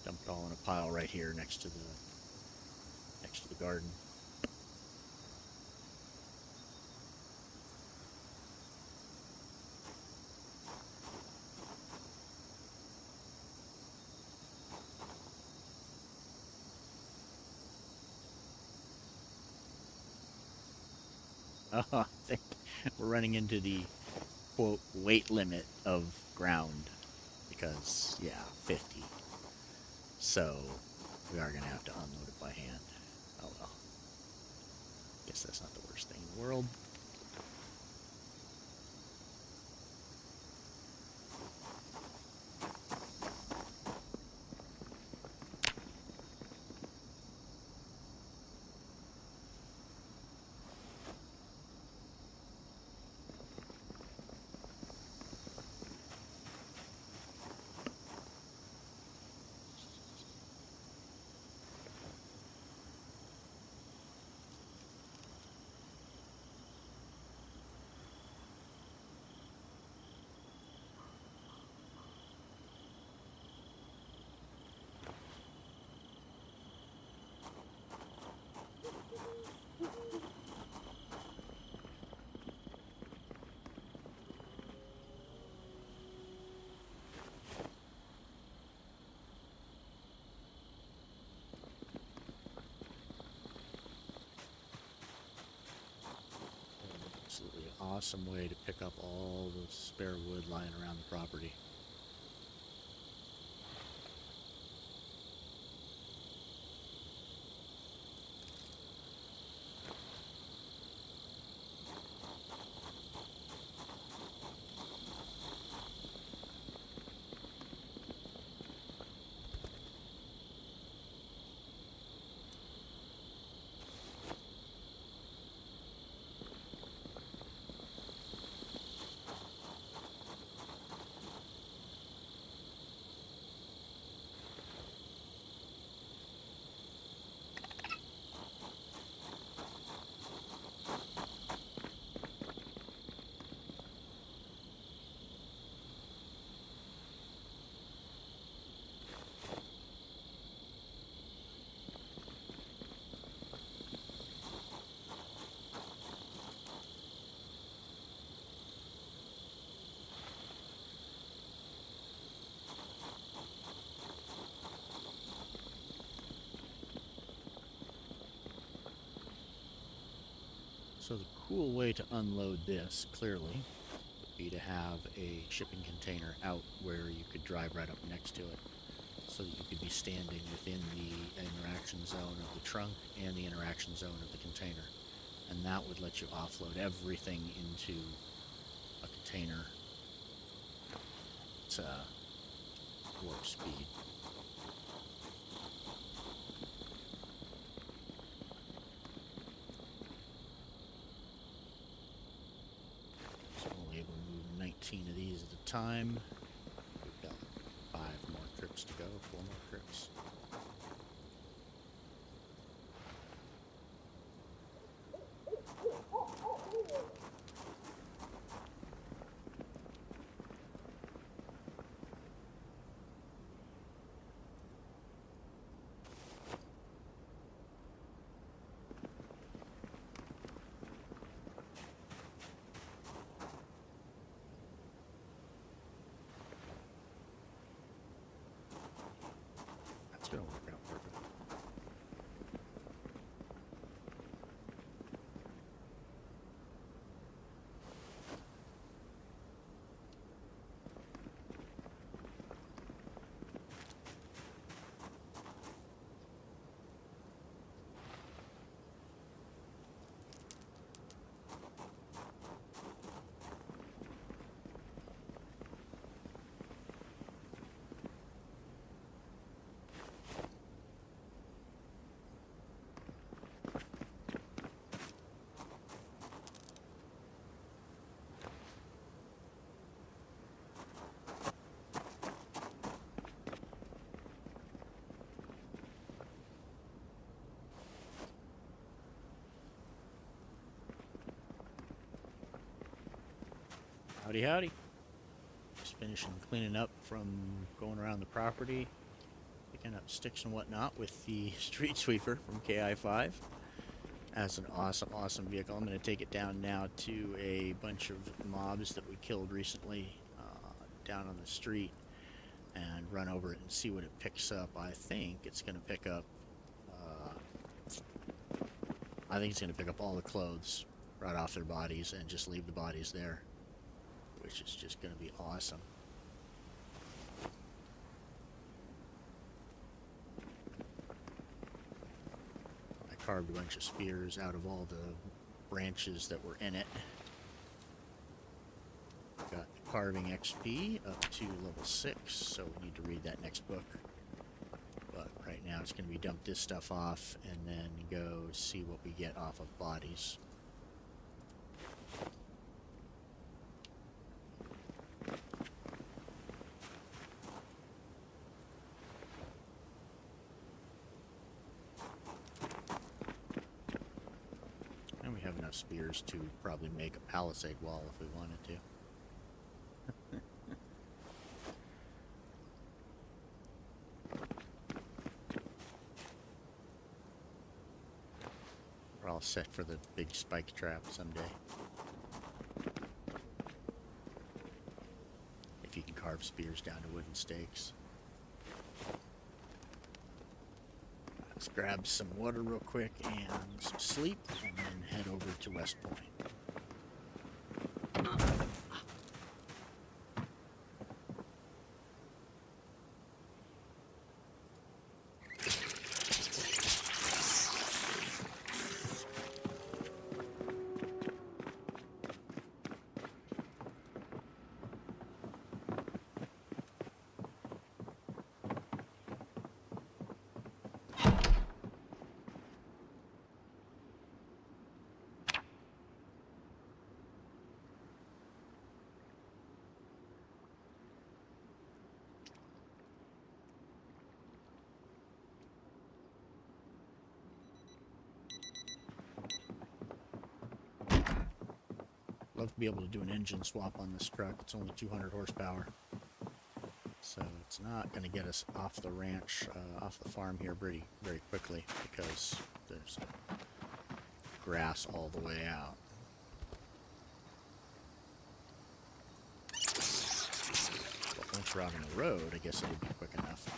dump it all in a pile right here next to the garden. I think we're running into the, quote, weight limit of ground because, yeah, 50. So we are going to have to unload it by hand. Oh well. Guess that's not the worst thing in the world. Absolutely awesome way to pick up all the spare wood lying around the property. So the cool way to unload this, clearly, would be to have a shipping container out where you could drive right up next to it, so that you could be standing within the interaction zone of the trunk and the interaction zone of the container. And that would let you offload everything into a container. It's warp speed. So we'll able to move 19 of these at a time. We've got 5 more trips to go, 4 more trips. Howdy, howdy. Just finishing cleaning up from going around the property, picking up sticks and whatnot with the street sweeper from KI5. That's an awesome, awesome vehicle. I'm going to take it down now to a bunch of mobs that we killed recently down on the street and run over it and see what it picks up. I think it's going to pick up all the clothes right off their bodies and just leave the bodies there, which is just going to be awesome. I carved a bunch of spears out of all the branches that were in it. Got carving XP up to level 6, so we need to read that next book. But right now it's going to be dump this stuff off and then go see what we get off of bodies. And we have enough spears to probably make a palisade wall if we wanted to. We're all set for the big spike trap someday. If you can carve spears down to wooden stakes. Let's grab some water real quick and some sleep, and then head over to West Point. Love to be able to do an engine swap on this truck. It's only 200 horsepower, so it's not going to get us off the ranch, off the farm here very quickly, because there's grass all the way out. But once we're out on the road, I guess it'll be quick enough.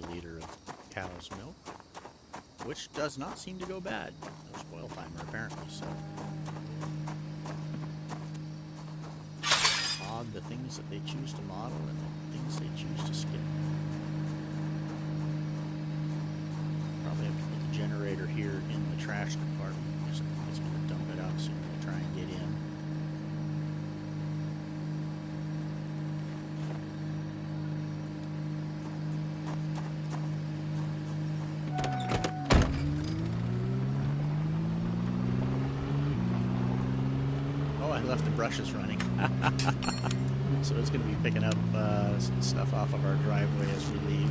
Liter of cow's milk, which does not seem to go bad. No spoil timer apparently, so odd the things that they choose to model and the things they choose to skip. Probably have to put the generator here in the trash compartment because it's going to dump it out soon. We'll try and get in. Left the brushes running. So it's going to be picking up some stuff off of our driveway as we leave.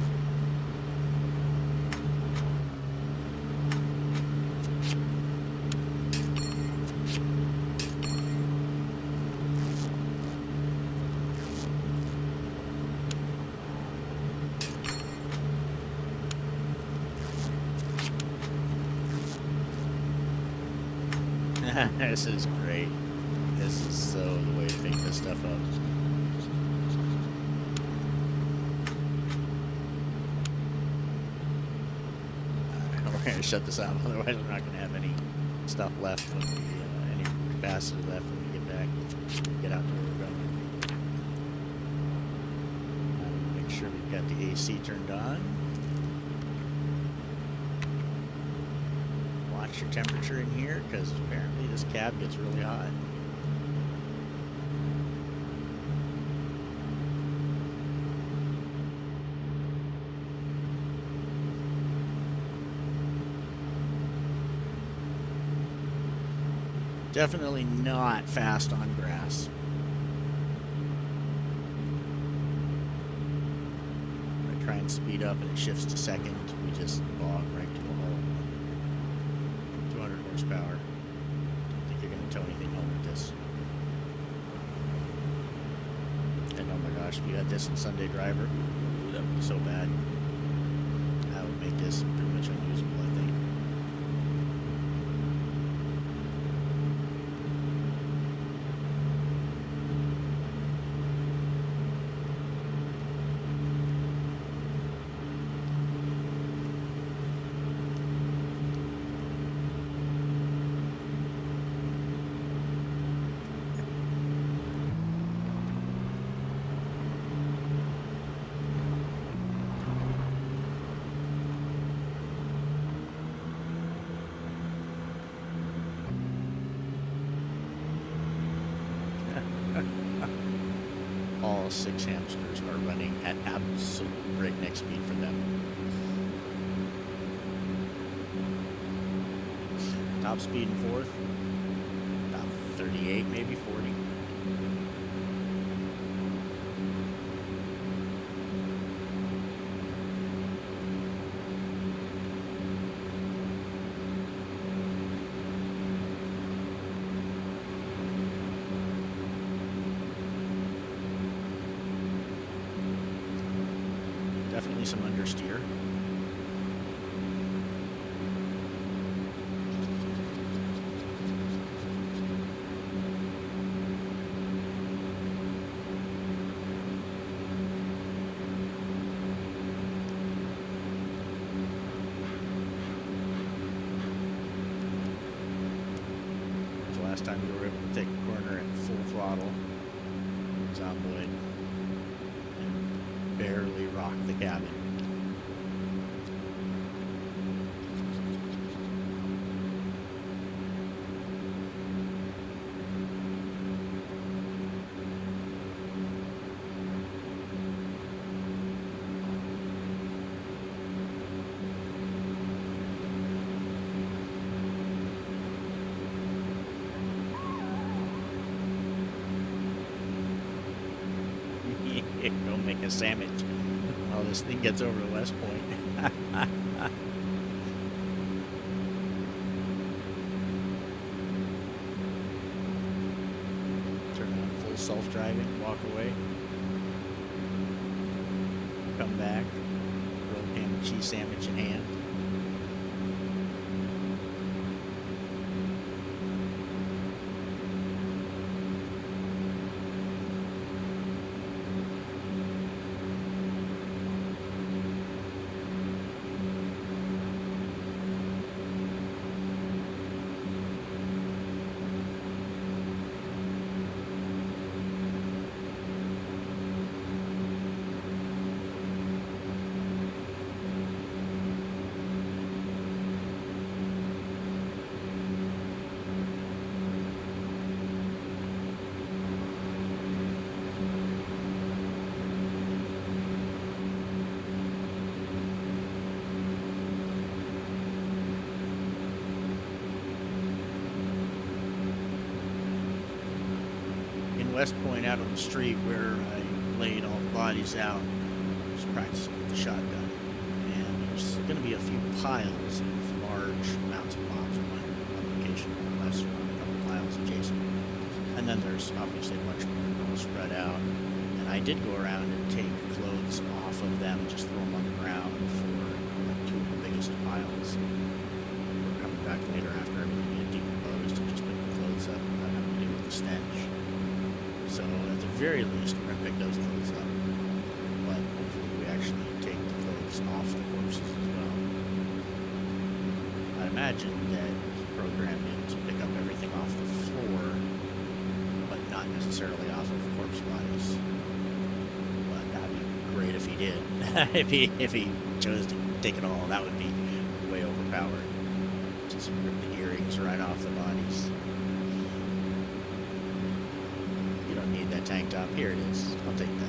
This is great. This is so the way to pick this stuff up. We're going to shut this out, otherwise we're not going to have any stuff left, when we, any capacity left when we get back, get out to where we're going. Make sure we've got the AC turned on. Watch your temperature in here, because apparently this cab gets really hot. Definitely not fast on grass. When I try and speed up and it shifts to second, we just bog right to a halt. 200 horsepower. Don't think you're going to tow anything home with this. And oh my gosh, if you had this in Sunday Driver, ooh, that would be so bad. That would make this pretty much unusable, I think. All 6 hamsters are running at absolute breakneck speed for them. Top speed in 4th, about 38, maybe 40. Definitely some understeer. The last time we were able to take a corner at full throttle, Zomboid, and barely rock the cabin. Don't make a sandwich. Oh, this thing gets over to West Point. Turn on full self-driving, walk away, come back, grilled ham and cheese sandwich in hand. West Point out on the street where I laid all the bodies out. I was practicing with the shotgun. And there's going to be a few piles of large amounts of bombs in one location, more or less, around a couple piles adjacent. And then there's obviously a bunch more all spread out. And I did go around and take clothes off of them and just throw them on the ground for like 2 of the biggest piles. We're coming back later after everything had decomposed and just put very least, we're going to pick those clothes up. But hopefully we actually take the clothes off the corpses as well. I imagine that he programmed it to pick up everything off the floor, but not necessarily off of corpse bodies. But that would be great if he did. if he chose to take it all, that would be way overpowered. Just rip the earrings right off the bodies. You don't need that tank top. Here it is. I'll take that.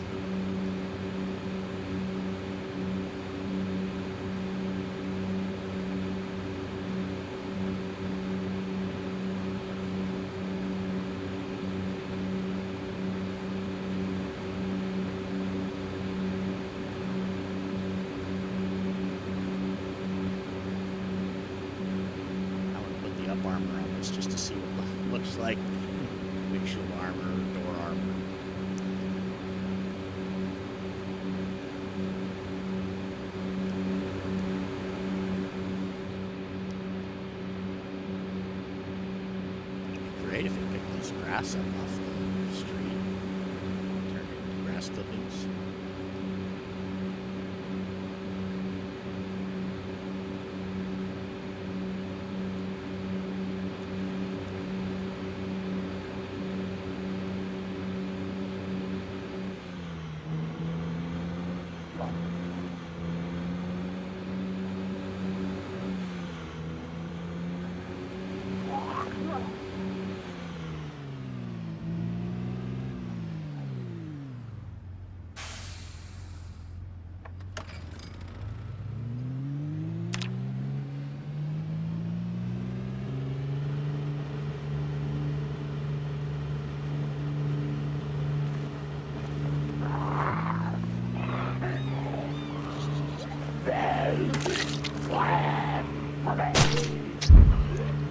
Armor on this just to see what it looks like. Windshield armor, door armor. It'd be great if it picked this grass up off the street, turned it into grass clippings.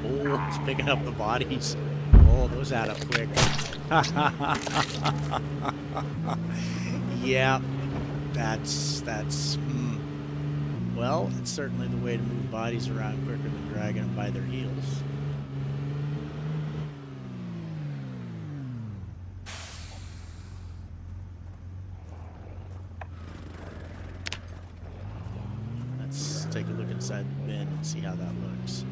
Oh, it's picking up the bodies. Oh, those add up quick. Yeah, well, it's certainly the way to move bodies around quicker than dragging them by their heels. Let's take a look inside the bin and see how that looks.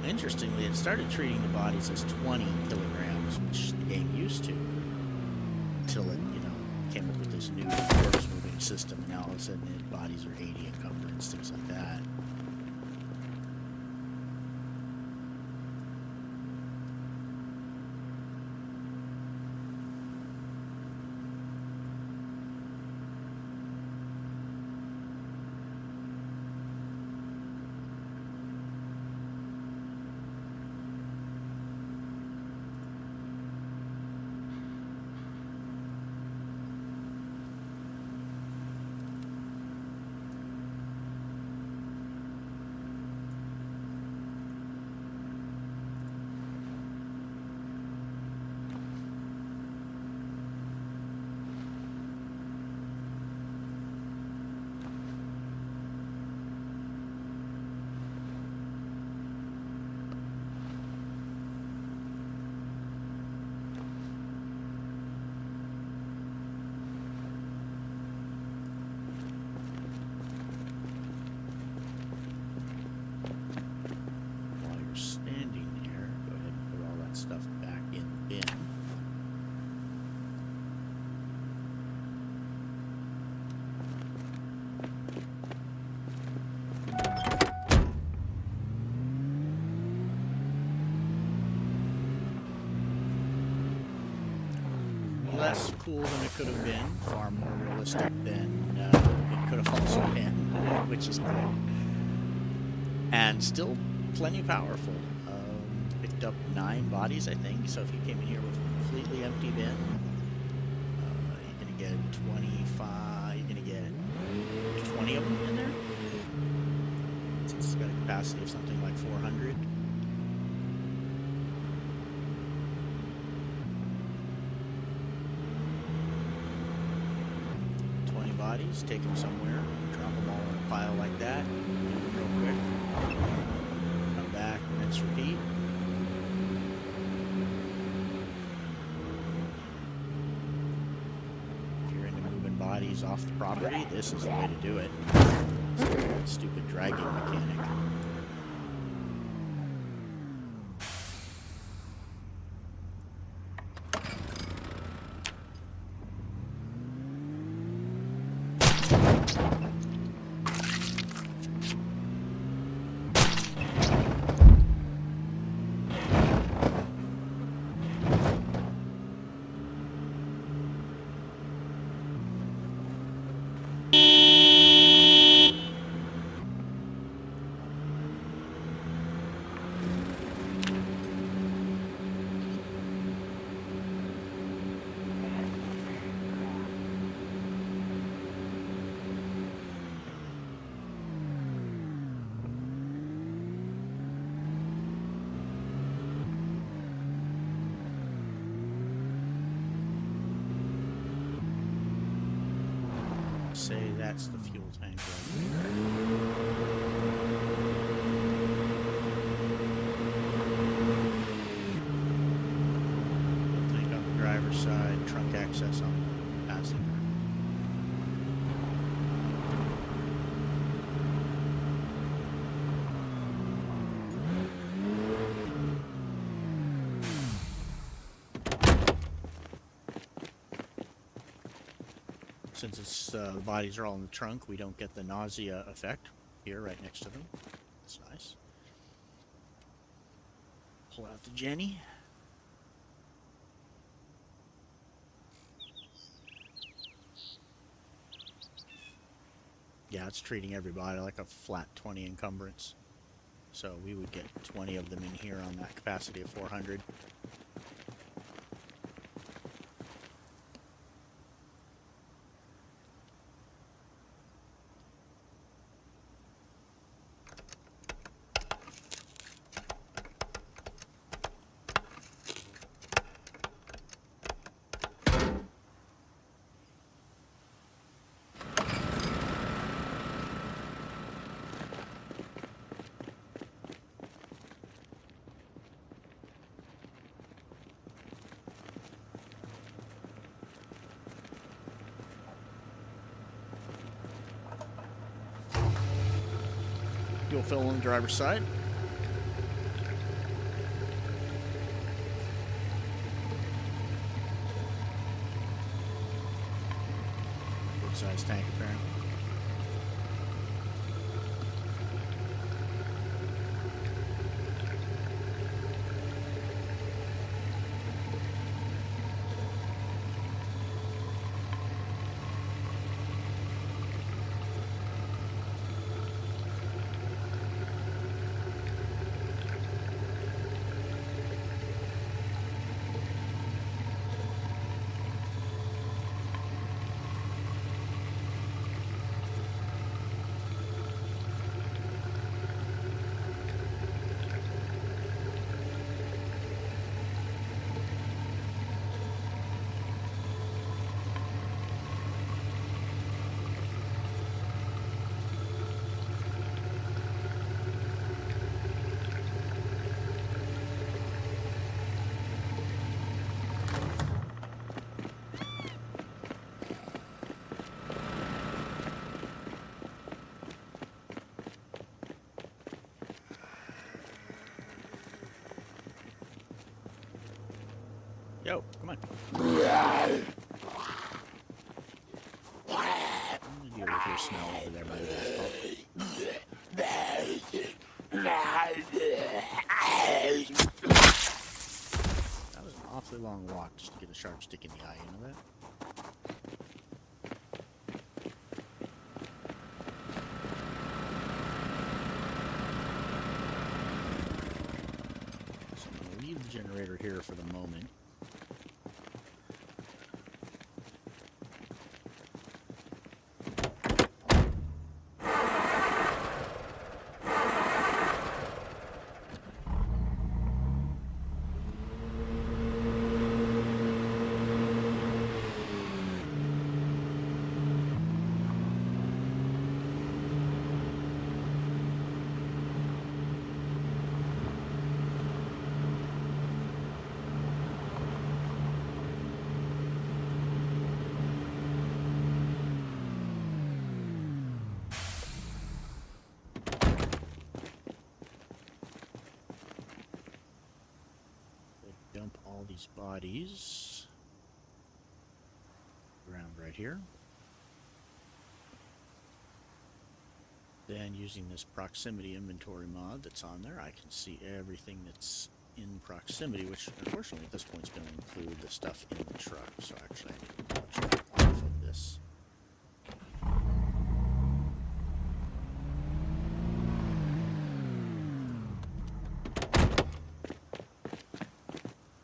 Interestingly, it started treating the bodies as 20 kilograms, which the game used to, until it, came up with this new corpse moving system, and now all of a sudden the bodies are 80 encumbrance, things like that. Less cool than it could have been, far more realistic than it could have also been, which is good. And still plenty powerful. Picked up 9 bodies, I think, so if you came in here with a completely empty bin, you're going to get 25, you're going to get 20 of them in there. Since it's got a capacity of something like 400. Bodies, take them somewhere, drop them all in a pile like that, real quick, come back, rinse, repeat. bodies off the property, this is the way to do it. Stupid dragging mechanic. Say that's the fuel tank right there. Tank on the driver's side, trunk access on the passenger. Since it's, the bodies are all in the trunk, we don't get the nausea effect here right next to them. That's nice. Pull out the Jenny. Yeah, it's treating everybody like a flat 20 encumbrance. So we would get 20 of them in here on that capacity of 400. Fuel fill on the driver's side. Good size tank apparently. Yo, come on. I'm gonna deal with your smell over there by the gas pump. That was an awfully long walk just to get a sharp stick in the eye, you know that? So I'm gonna leave the generator here for the moment. bodies around right here. Then using this proximity inventory mod that's on there, I can see everything that's in proximity, which unfortunately at this point is going to include the stuff in the truck. So actually I need to touch off of this.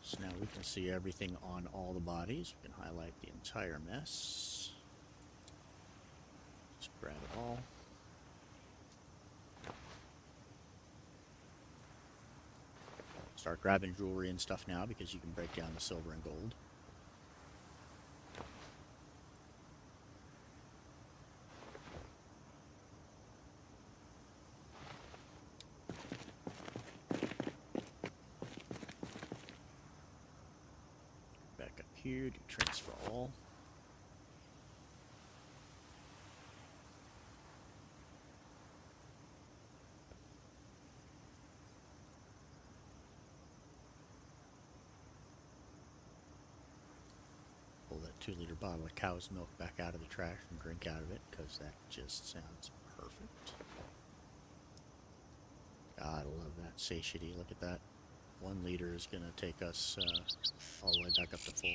So now we can see everything on all the bodies. We can highlight the entire mess. Just grab it all. Start grabbing jewelry and stuff now because you can break down the silver and gold. Back up here, do transfer all. Pull that 2-liter bottle of cow's milk back out of the trash and drink out of it because that just sounds perfect. God, I love that satiety. Look at that. 1 liter is going to take us all the way back up to full.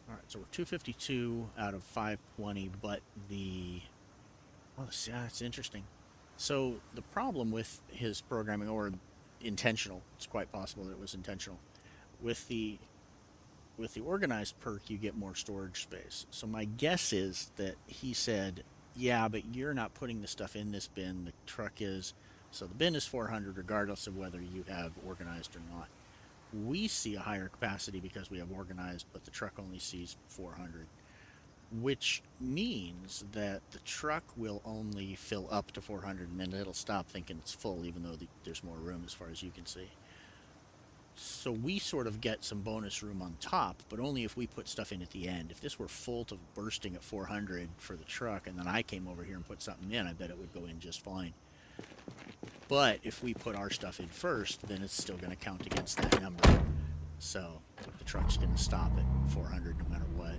Alright, so we're 252 out of 520, but the... Oh, yeah, it's interesting. So the problem with his programming, or intentional, it's quite possible that it was intentional, with the organized perk you get more storage space. So my guess is that he said, yeah, but you're not putting the stuff in this bin, the truck is, so the bin is 400 regardless of whether you have organized or not. We see a higher capacity because we have organized, but the truck only sees 400. Which means that the truck will only fill up to 400 and then it'll stop thinking it's full even though there's more room as far as you can see. So we sort of get some bonus room on top, but only if we put stuff in at the end. If this were full to bursting at 400 for the truck and then I came over here and put something in, I bet it would go in just fine. But if we put our stuff in first, then it's still going to count against that number. So the truck's going to stop at 400 no matter what.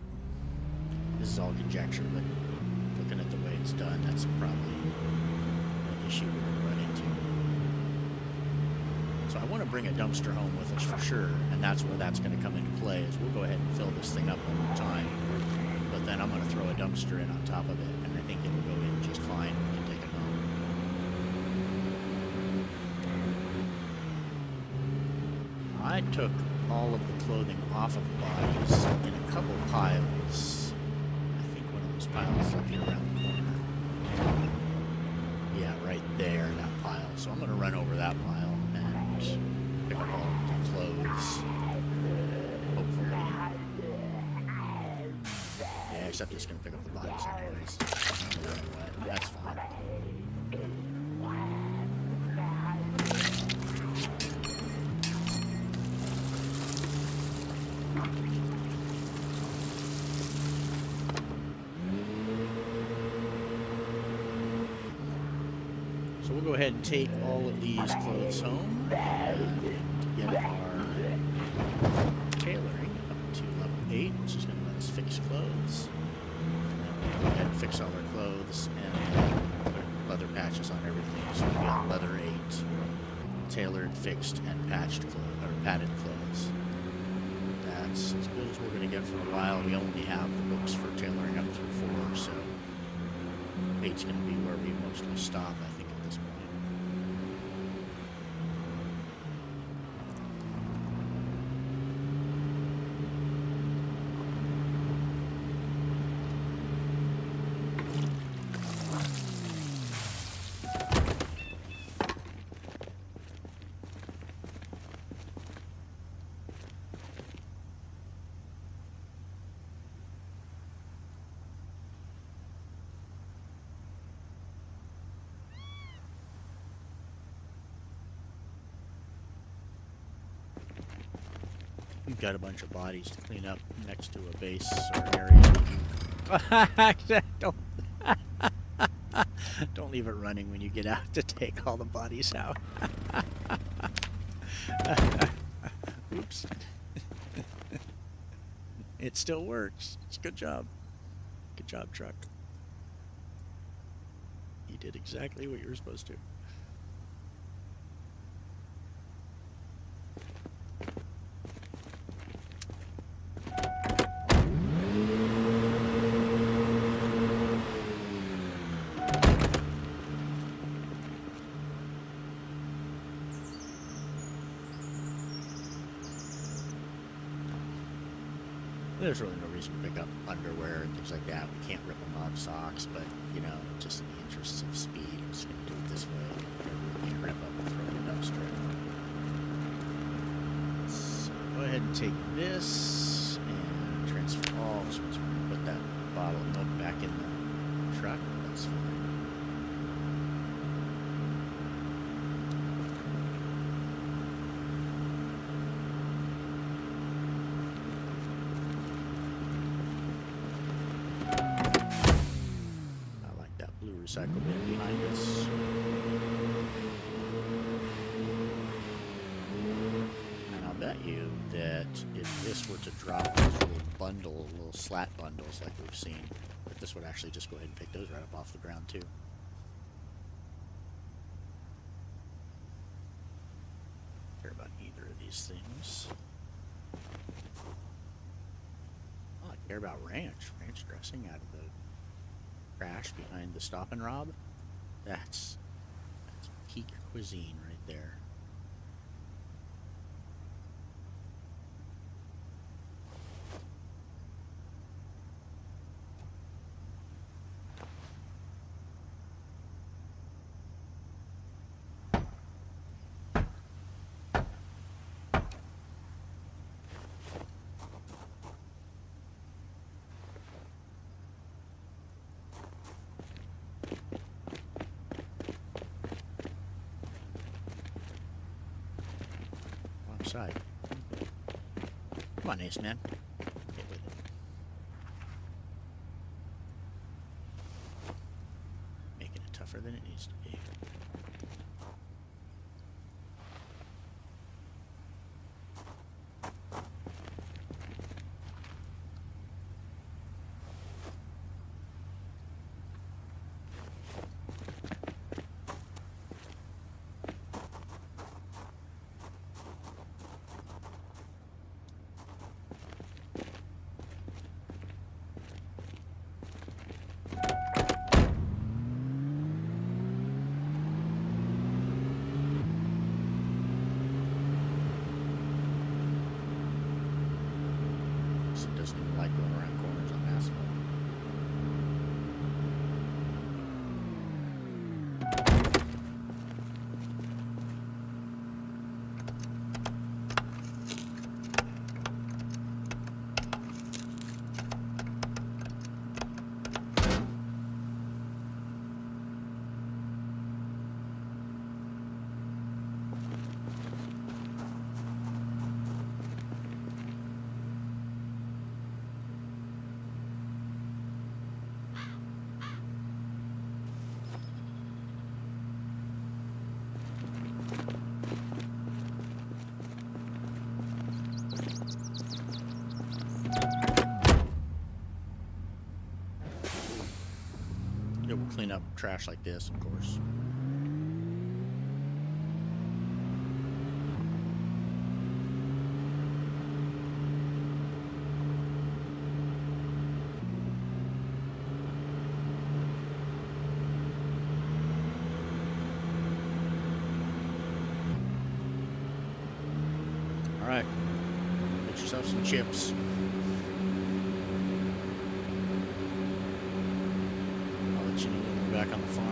This is all conjecture, but looking at the way it's done, that's probably an issue we're going to run into. So I want to bring a dumpster home with us for sure, and that's where that's going to come into play, is we'll go ahead and fill this thing up one more time, but then I'm going to throw a dumpster in on top of it, and I think it'll go in just fine, and we can take it home. I took all of the clothing off of the bodies in a couple piles. Piles up here around the corner. Yeah, right there, that pile. So I'm going to run over that pile and pick up all the clothes. Hopefully. Yeah, except it's going to pick up the bodies anyways. That's fine. So we'll go ahead and take all of these clothes home and get our tailoring up to level 8, which is going to let us fix clothes. And then we'll go ahead and fix all our clothes and put leather patches on everything. So we'll get leather 8, tailored, fixed, and patched clothes, or padded clothes. That's as good as we're going to get for a while. We only have the books for tailoring up through 4, so 8's going to be where we mostly stop, I think. This point. We've got a bunch of bodies to clean up next to a base or area. Don't. Don't leave it running when you get out to take all the bodies out. Oops. It still works. It's a good job. Good job, truck. You did exactly what you were supposed to. There's really no reason to pick up underwear and things like that. We can't rip them up, socks, but, you know, just in the interests of speed, I'm just going to do it this way. We can't rip up and throw it in the dumpster. So go ahead and take this and transfer all. So we're going to put that bottle of milk back in the truck. That's fine. Recycle bin behind us. And I'll bet you that if this were to drop those little slat bundles like we've seen, that this would actually just go ahead and pick those right up off the ground too. Don't care about either of these things. Oh, I care about ranch dressing out of the trash behind the stop and rob. That's peak cuisine right there. Side. Come on, Ace Man. Get with it. Making it tougher than it needs to be. Doesn't even like going around corners on asphalt. It will clean up trash like this, of course. All right, get yourself some chips. Back on the farm.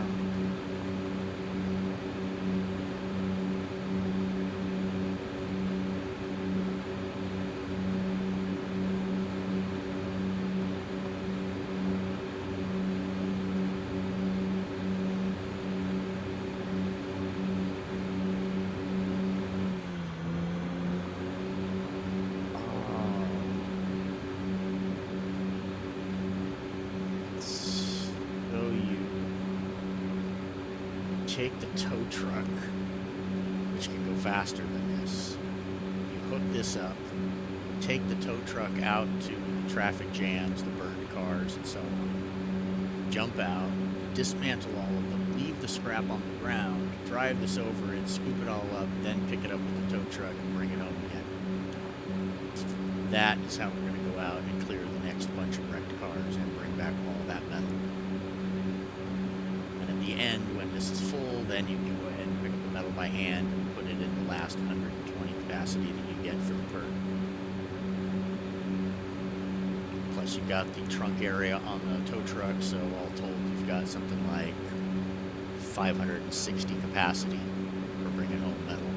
So you take the tow truck, which can go faster than this. You hook this up, take the tow truck out to the traffic jams, the burned cars, and so on. Jump out, dismantle all of them, leave the scrap on the ground, drive this over it, scoop it all up, then pick it up with the tow truck and bring it home again. That is how we're going to go out and clear the next bunch of wrecked cars and bring back all that metal. And at the end, when this is full, then you can go ahead and pick up the metal by hand and put it in the last 120 capacity that you get for the perk. Plus you've got the trunk area on the tow truck, so all told you've got something like 560 capacity for bringing home metal.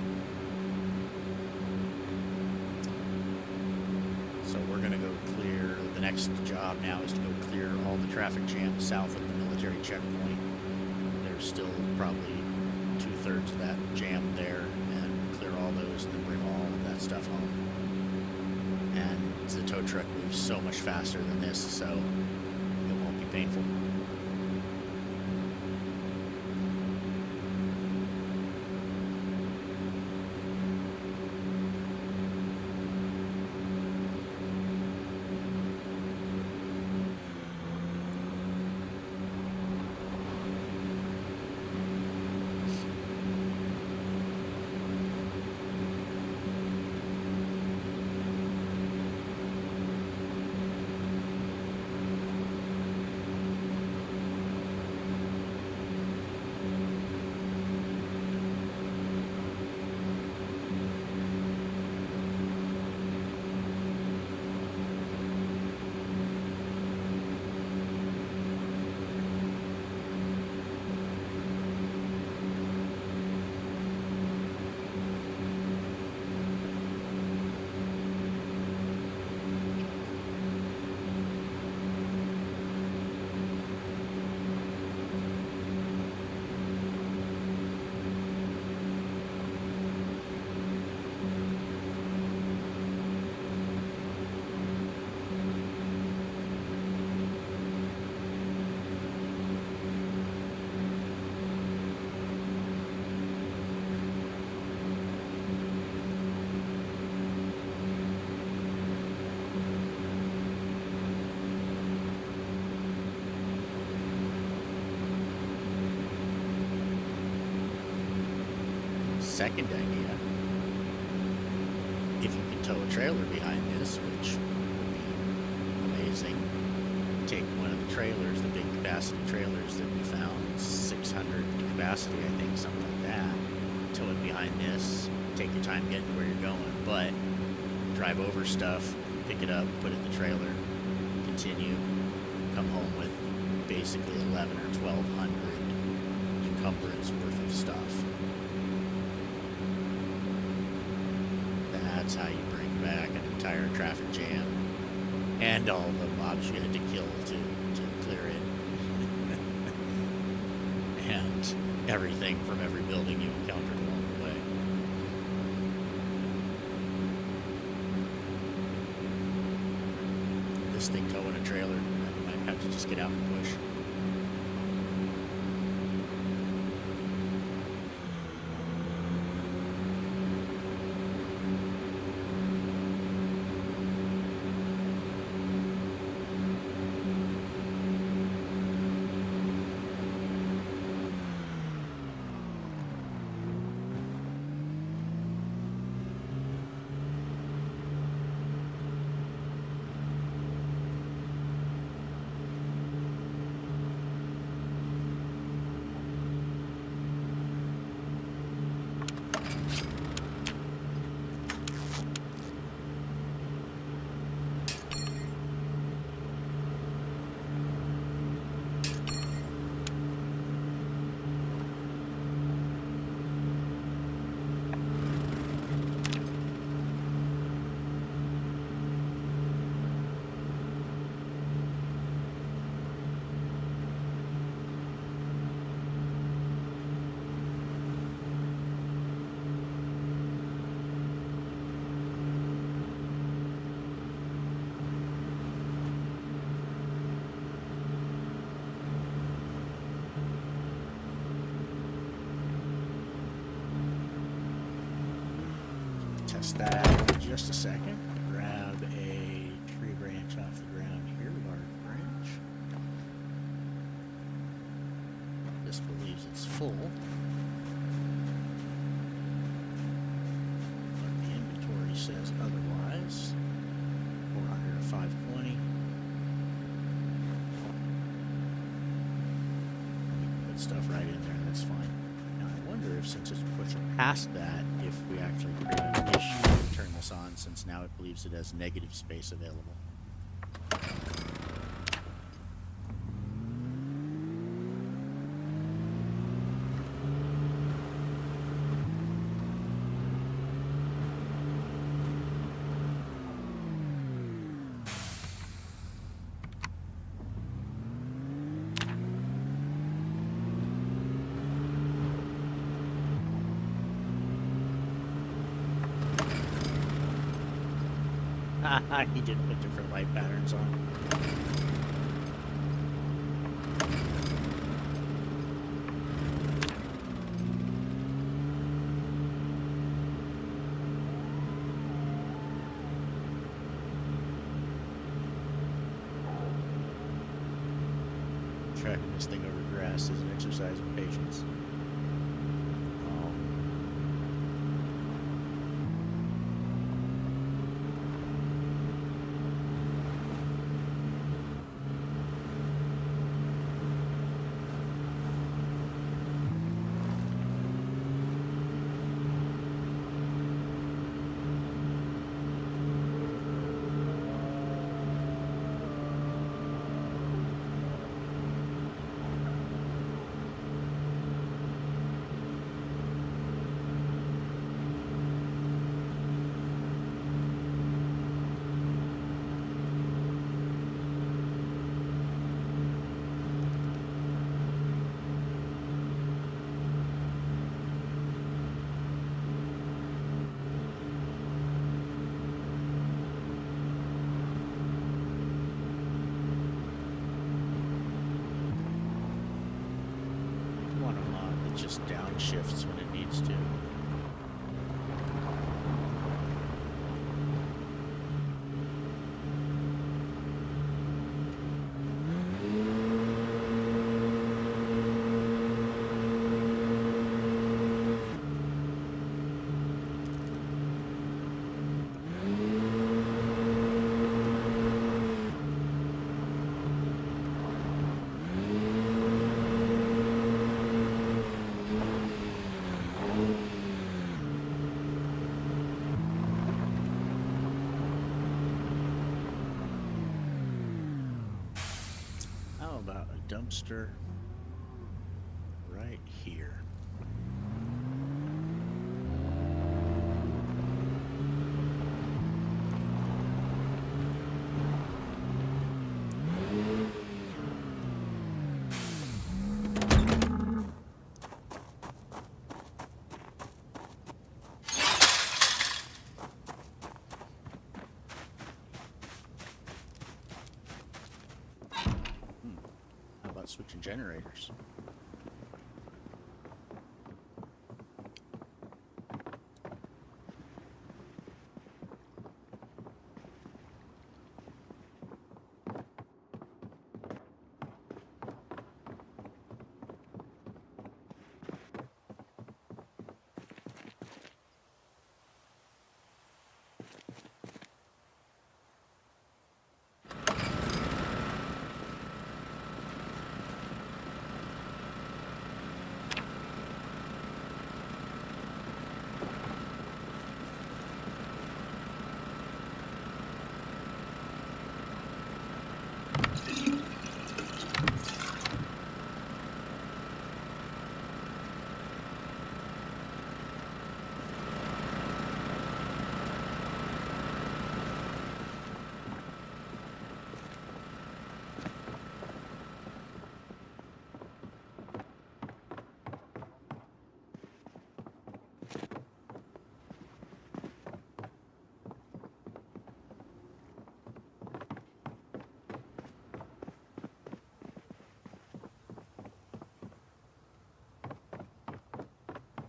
So we're going to go clear, the next job now is to go clear all the traffic jams south of the military checkpoint. There's still probably 2/3 of that jam there, and clear all those and then bring all of that stuff home. And the tow truck moves so much faster than this, so it won't be painful. Second idea, if you can tow a trailer behind this, which would be amazing, take one of the trailers, the big capacity trailers that we found, 600 capacity, I think, something like that, tow it behind this, take your time getting where you're going, but drive over stuff, pick it up, put it in the trailer, continue, come home with basically 11 or 1200 encumbrance worth of stuff. That's how you bring back an entire traffic jam and all the mobs you had to kill to clear it. And everything from every building you encountered along the way. This thing towing a trailer, you might have to just get out and push. that in just a second. Grab a tree branch off the ground here, large branch. This believes it's full. But the inventory says otherwise. 400 to 520. We can put stuff right in there, that's fine. Now I wonder if, since it's pushed past that, if we actually create an issue to turn this on, since now it believes it has negative space available. He did put different light patterns on. Tracking this thing over grass is an exercise in patience. Just downshifts when it needs to. Dumpster right here. Switching generators.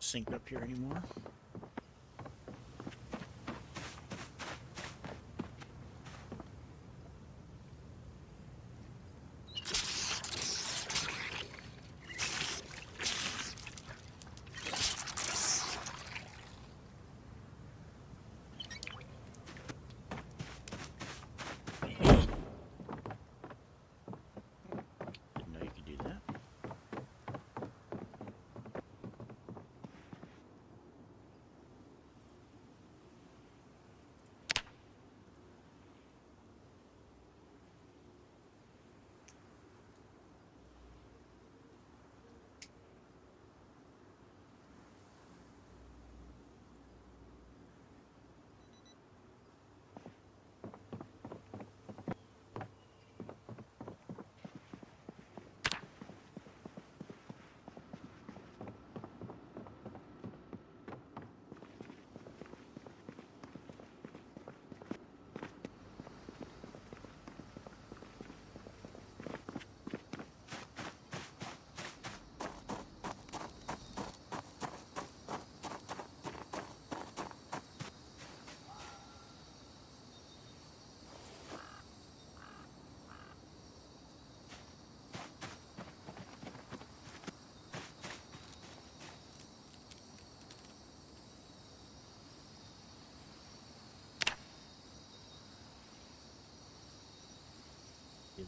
Sync up here anymore.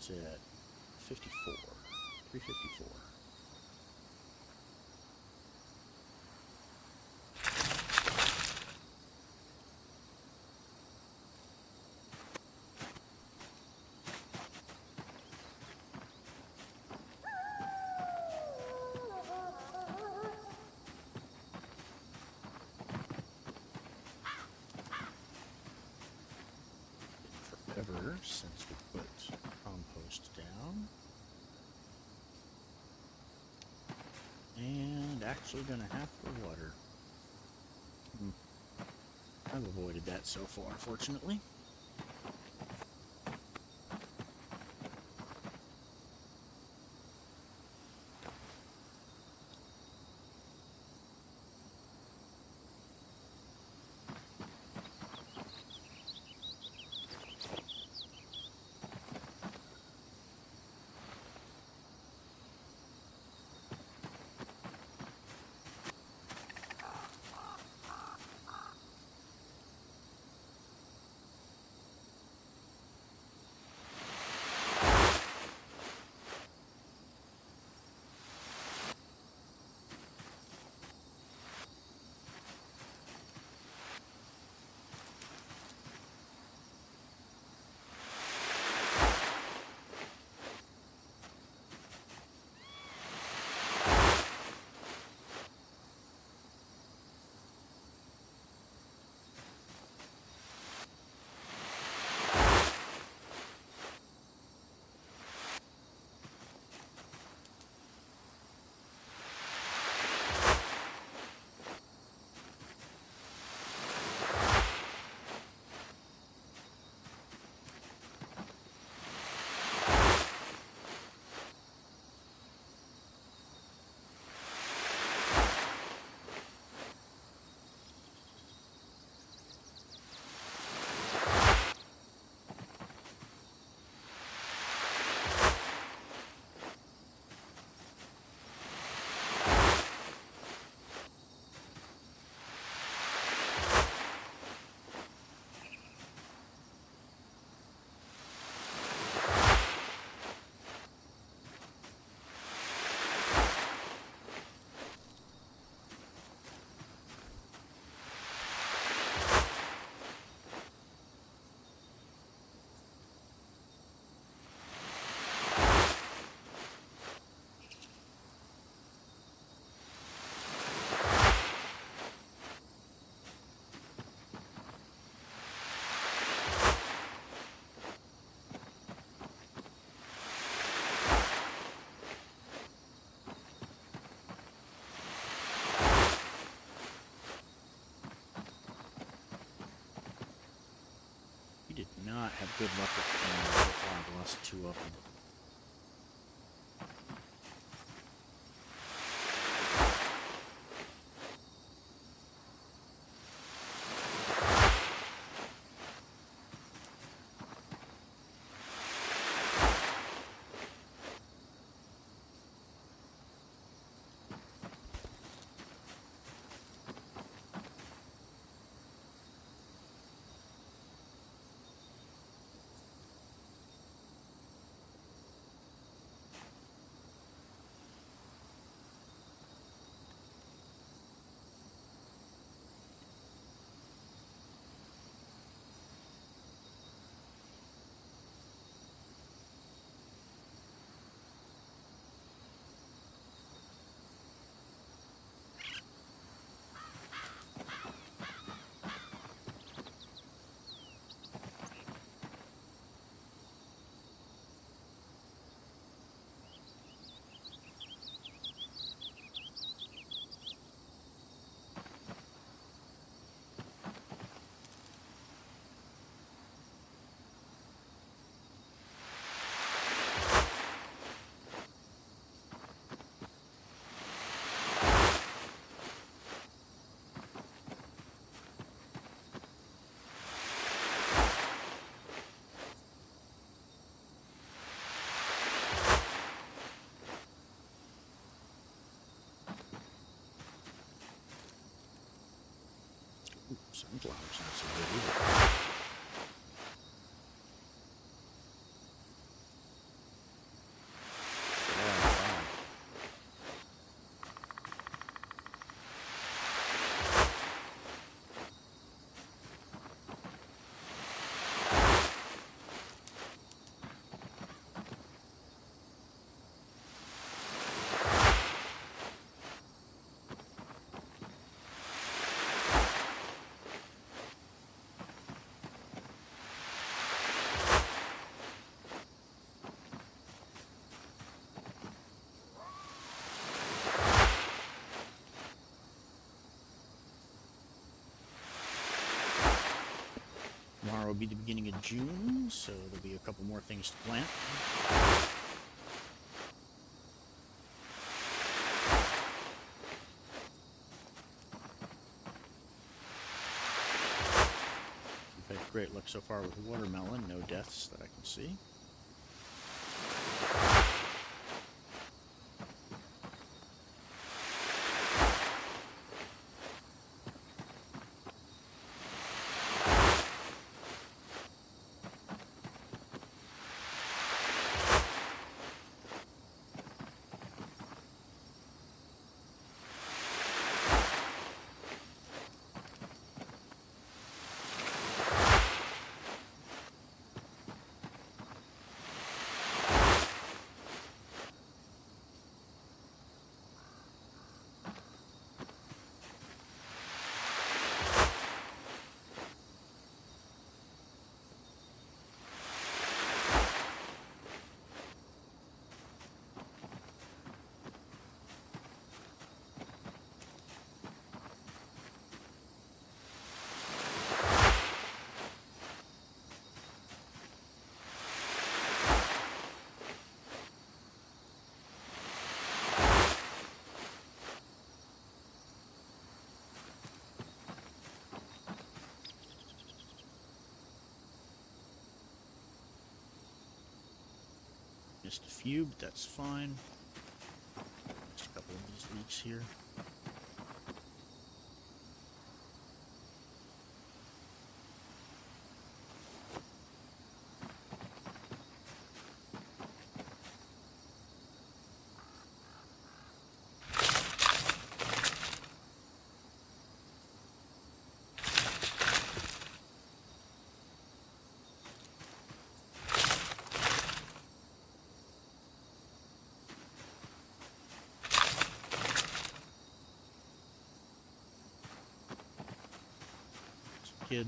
is at 54. 354. Forever since we put compost down. And actually gonna have to water. I've avoided that so far, fortunately. We did not have good luck with the so far. I've lost 2 of them. Sunflowers not so good either. tomorrow will be the beginning of June, so there'll be a couple more things to plant. We've had great luck so far with watermelon, no deaths that I can see. Just a few, but that's fine. Just a couple of these leaks here.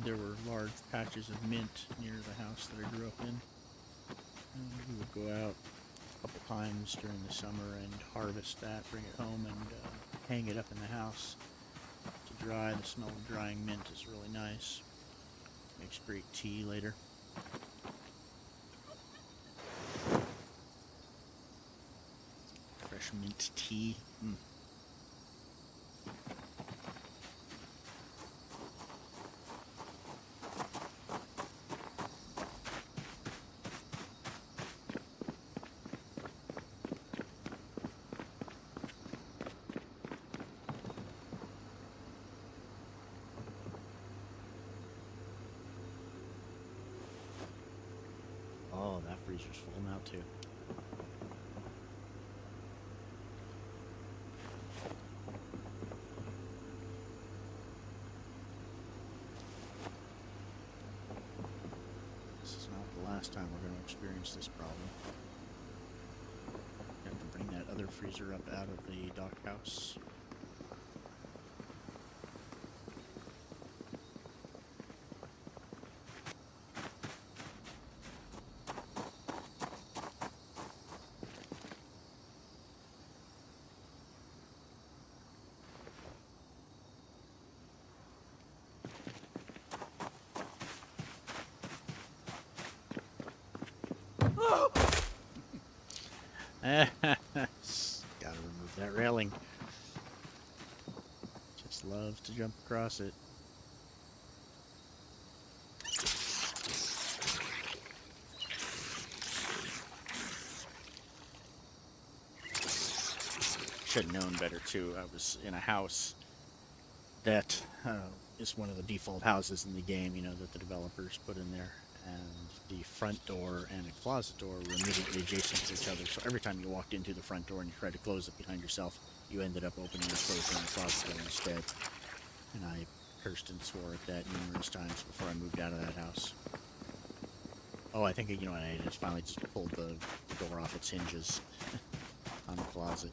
There were large patches of mint near the house that I grew up in. And we would go out a couple times during the summer and harvest that, bring it home, and hang it up in the house to dry. The smell of drying mint is really nice. Makes great tea later. Fresh mint tea. Oh, that freezer's full now too. This is not the last time we're going to experience this problem. Have to bring that other freezer up out of the doghouse. Gotta remove that railing. Just loves to jump across it. Should have known better too. I was in a house that is one of the default houses in the game, you know, that the developers put in there. And the front door and a closet door were immediately adjacent to each other. So every time you walked into the front door and you tried to close it behind yourself, you ended up opening and closing the closet door instead. And I cursed and swore at that numerous times before I moved out of that house. Oh, I think, you know what I just finally just pulled the door off its hinges on the closet.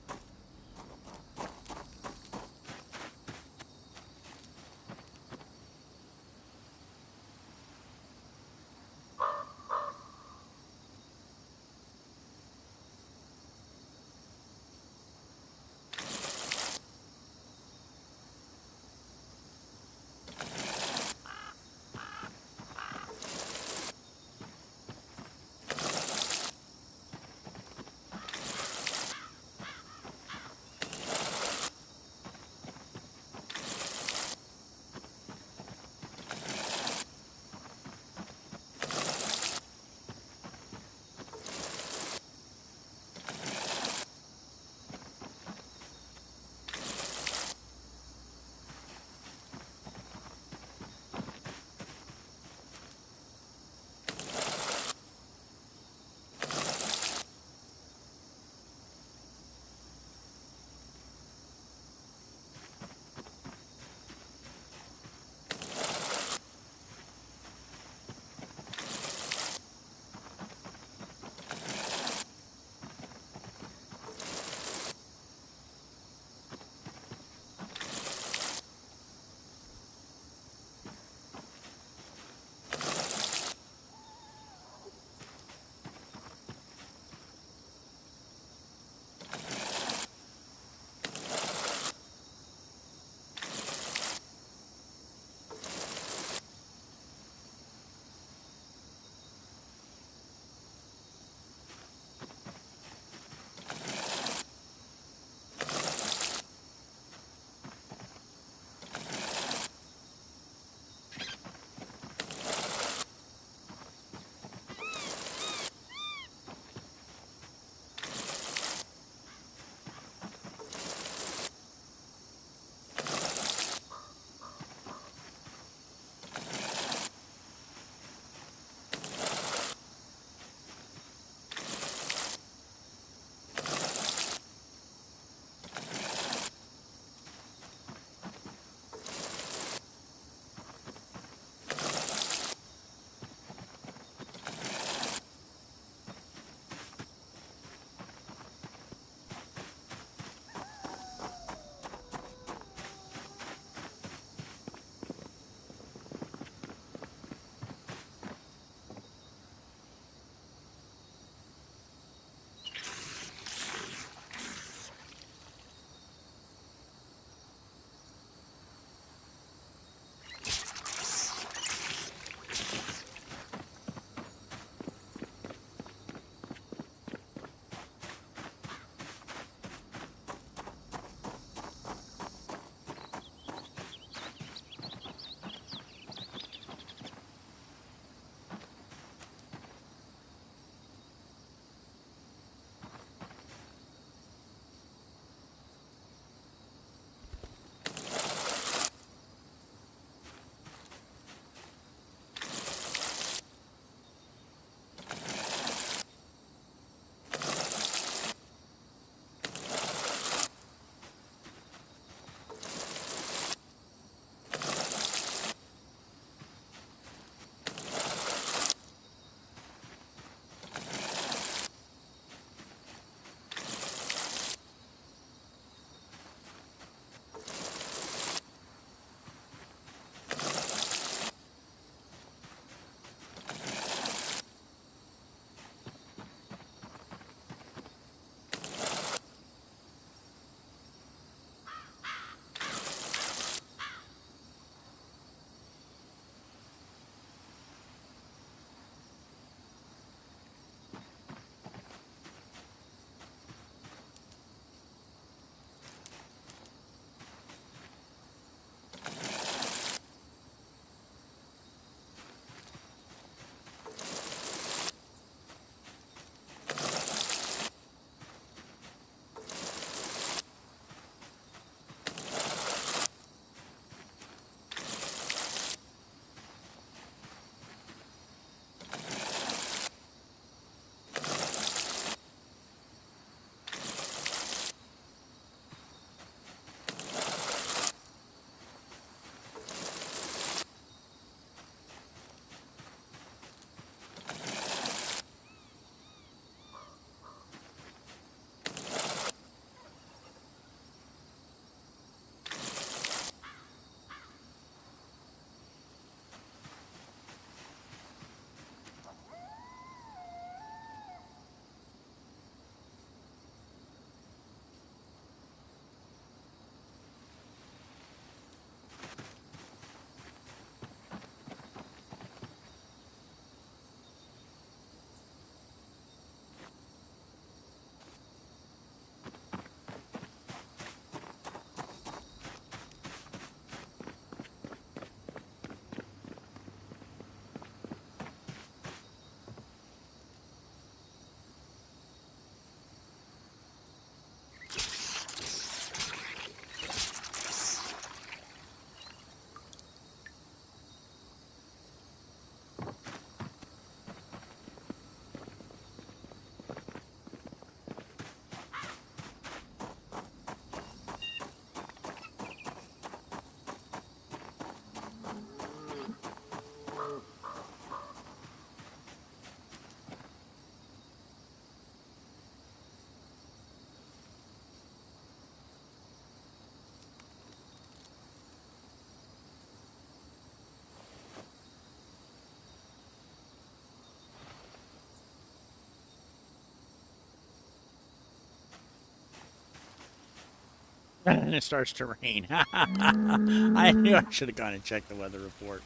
and it starts to rain. I knew I should have gone and checked the weather report.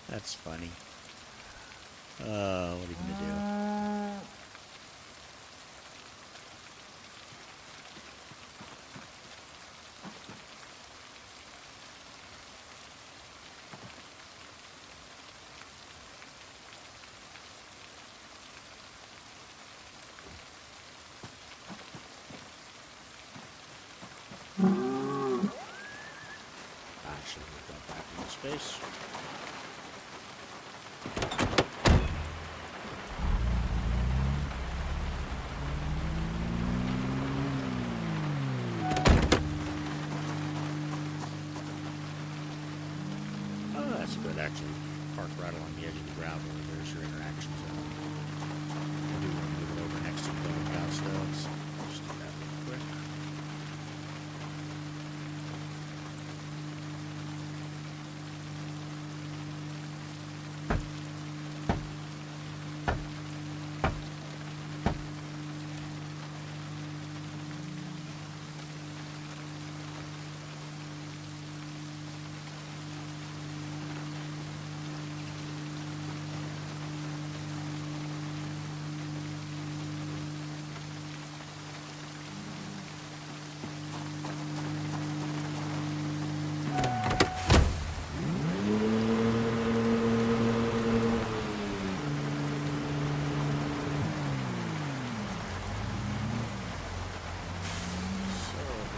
That's funny. What are you gonna do? I should have got back into space. Oh, that's good, actually. Park right along the edge of the gravel. There's your interaction zone. I do want to move it over next to the doghouse, though. So just do that real quick.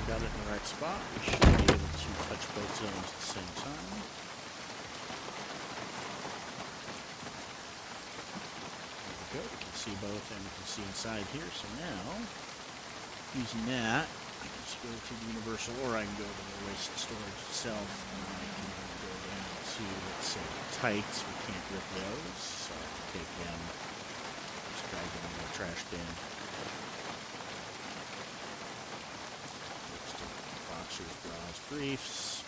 Got it in the right spot. We should be able to touch both zones at the same time. There we go. We can see both and we can see inside here. So now, using that, I can just go to the universal, or I can go to the waste storage itself, and I can go down to, let's say, tights. We can't rip those, so I can take them, just drag them in the trash bin. Boxers, bras, briefs.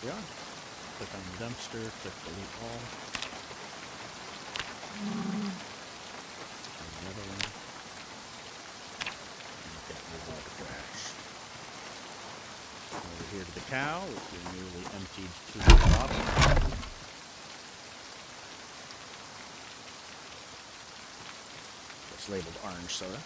Yeah. Click on the dumpster, click delete all. Another one. And get rid of all the trash. Over here to the cow with your newly emptied 2-liter bottle. It's labeled orange soda.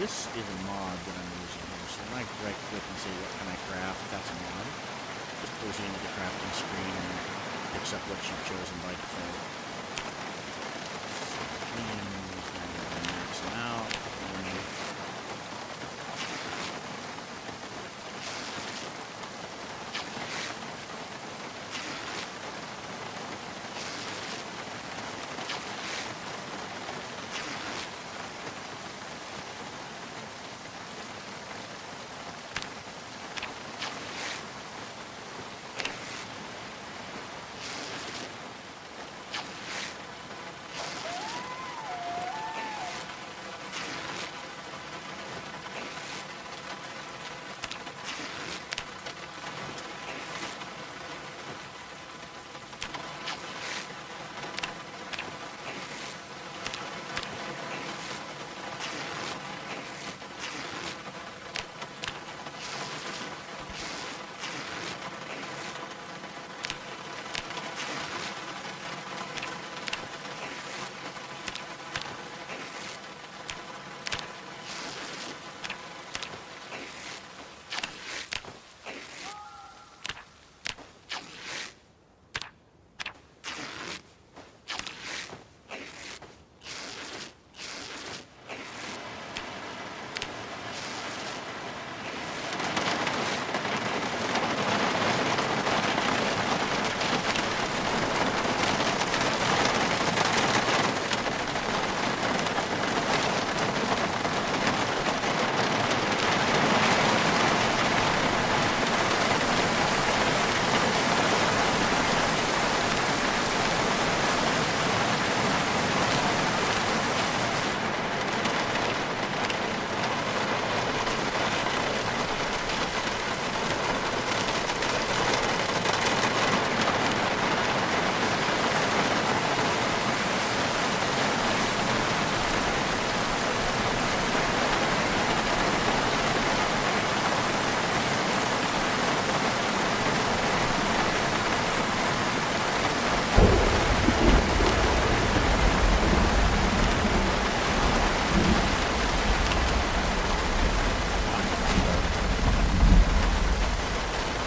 This is a mod that I'm using here, so when I right click and say what can I craft, that's a mod. Just pulls you into the crafting screen and picks up what you've chosen by default. So, max them out.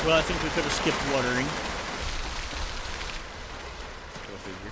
Well, I think we could have skipped watering. Go figure.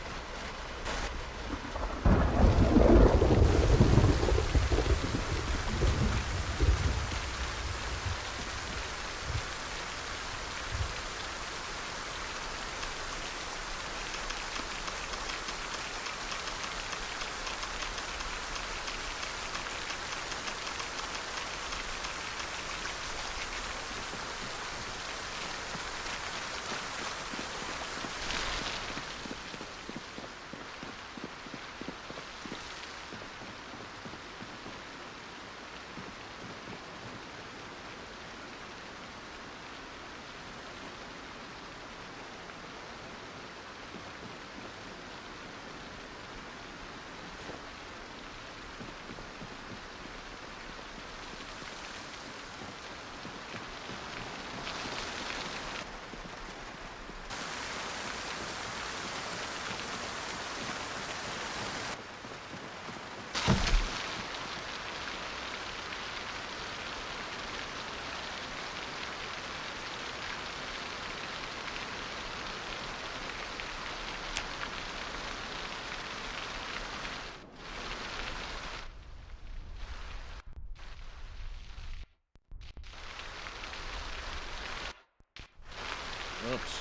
Oops.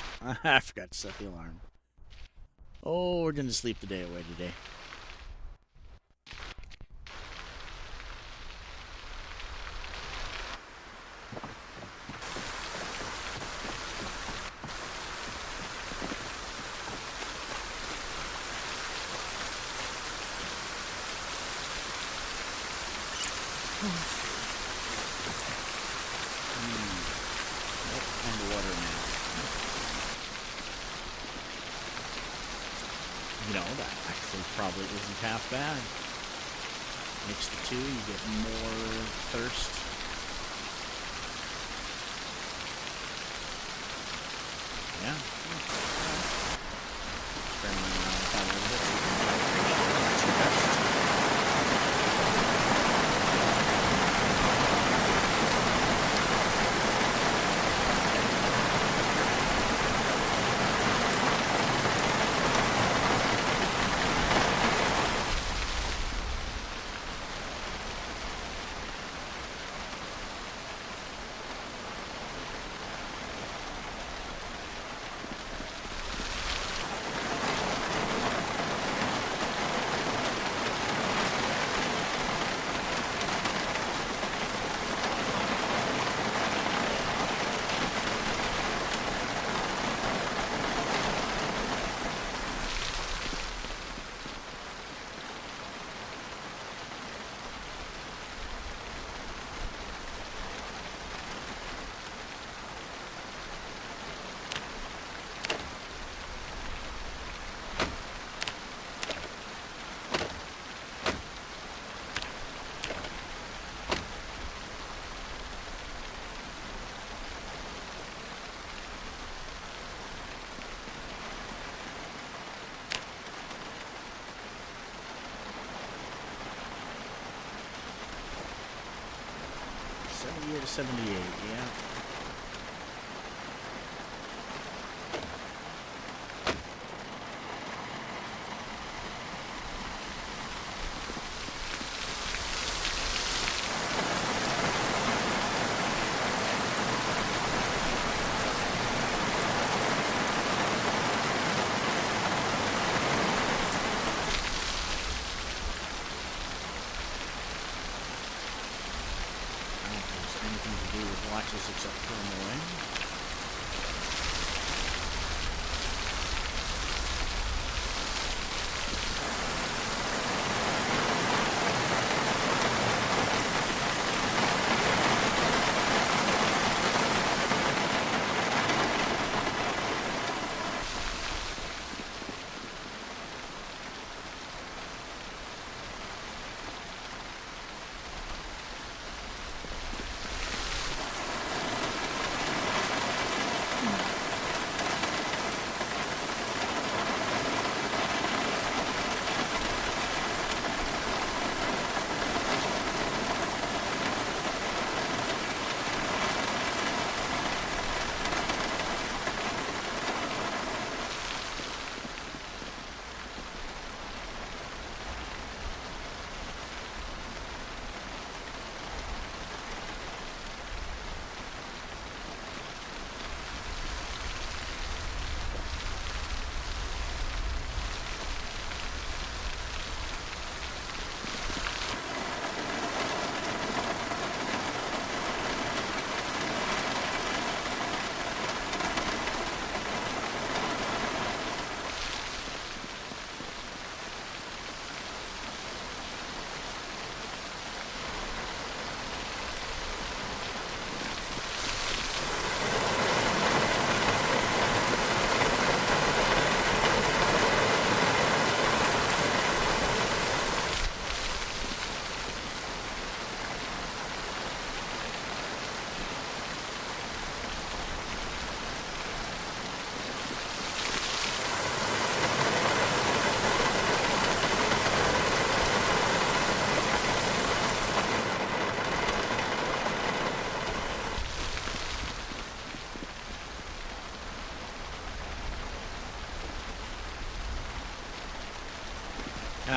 I forgot to set the alarm. Oh, we're going to sleep the day away today. Underwater now. You know, that actually probably isn't half bad. Mix the two, you get more thirst. Yeah. Experimenting around with that a little bit. See if we can hydration. That's the best. To 78, yeah. Watches except for annoying.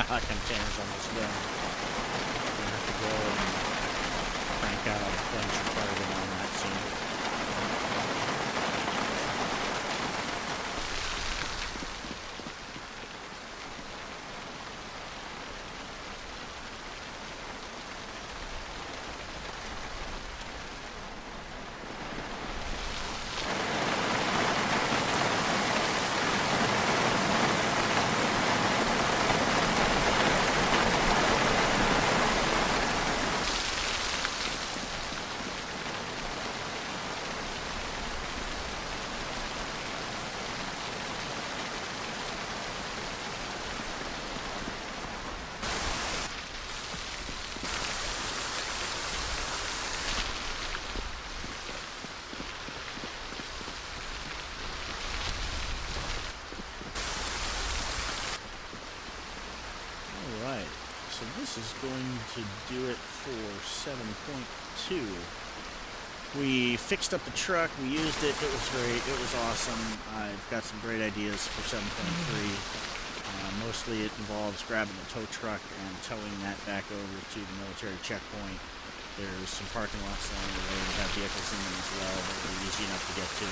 hot container's almost done. I'm gonna have to go and crank out a bunch of carbon on that soon. So this is going to do it for 7.2. We fixed up the truck, we used it, it was great, it was awesome. I've got some great ideas for 7.3. Mostly it involves grabbing the tow truck and towing that back over to the military checkpoint. There's some parking lots along the way that have vehicles in them as well that will be easy enough to get to.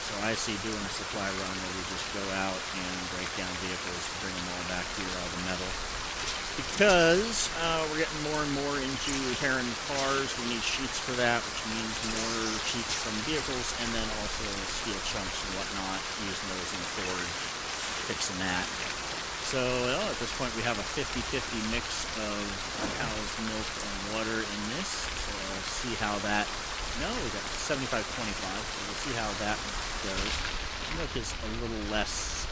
So I see doing a supply run where we just go out and break down vehicles, bring them all back here, all the metal. Because we're getting more and more into repairing cars, we need sheets for that, which means more sheets from vehicles, and then also steel chunks and whatnot, using those in the Ford, fixing that. So, well, at this point we have a 50-50 mix of cow's milk and water in this, so we'll see how that, no, we got 75-25, so we'll see how that goes. Milk is a little less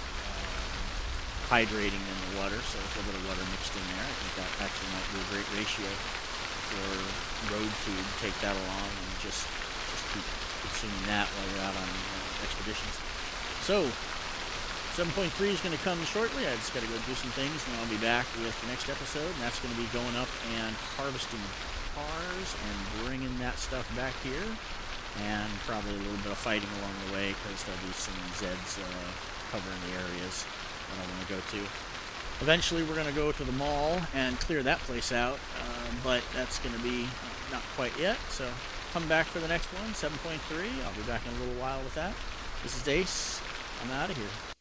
hydrating than the water, so there's a little bit of water mixed in there. I think that actually might be a great ratio for road food. Take that along and just keep consuming that while you're out on expeditions. So 7.3 is going to come shortly. I just got to go do some things, and I'll be back with the next episode, and that's going to be going up and harvesting cars and bringing that stuff back here, and probably a little bit of fighting along the way because there'll be some Zeds covering the areas that I want to go to. Eventually we're going to go to the mall and clear that place out, but that's going to be not quite yet, so come back for the next one, 7.3. I'll be back in a little while with that. This is Ace. I'm out of here.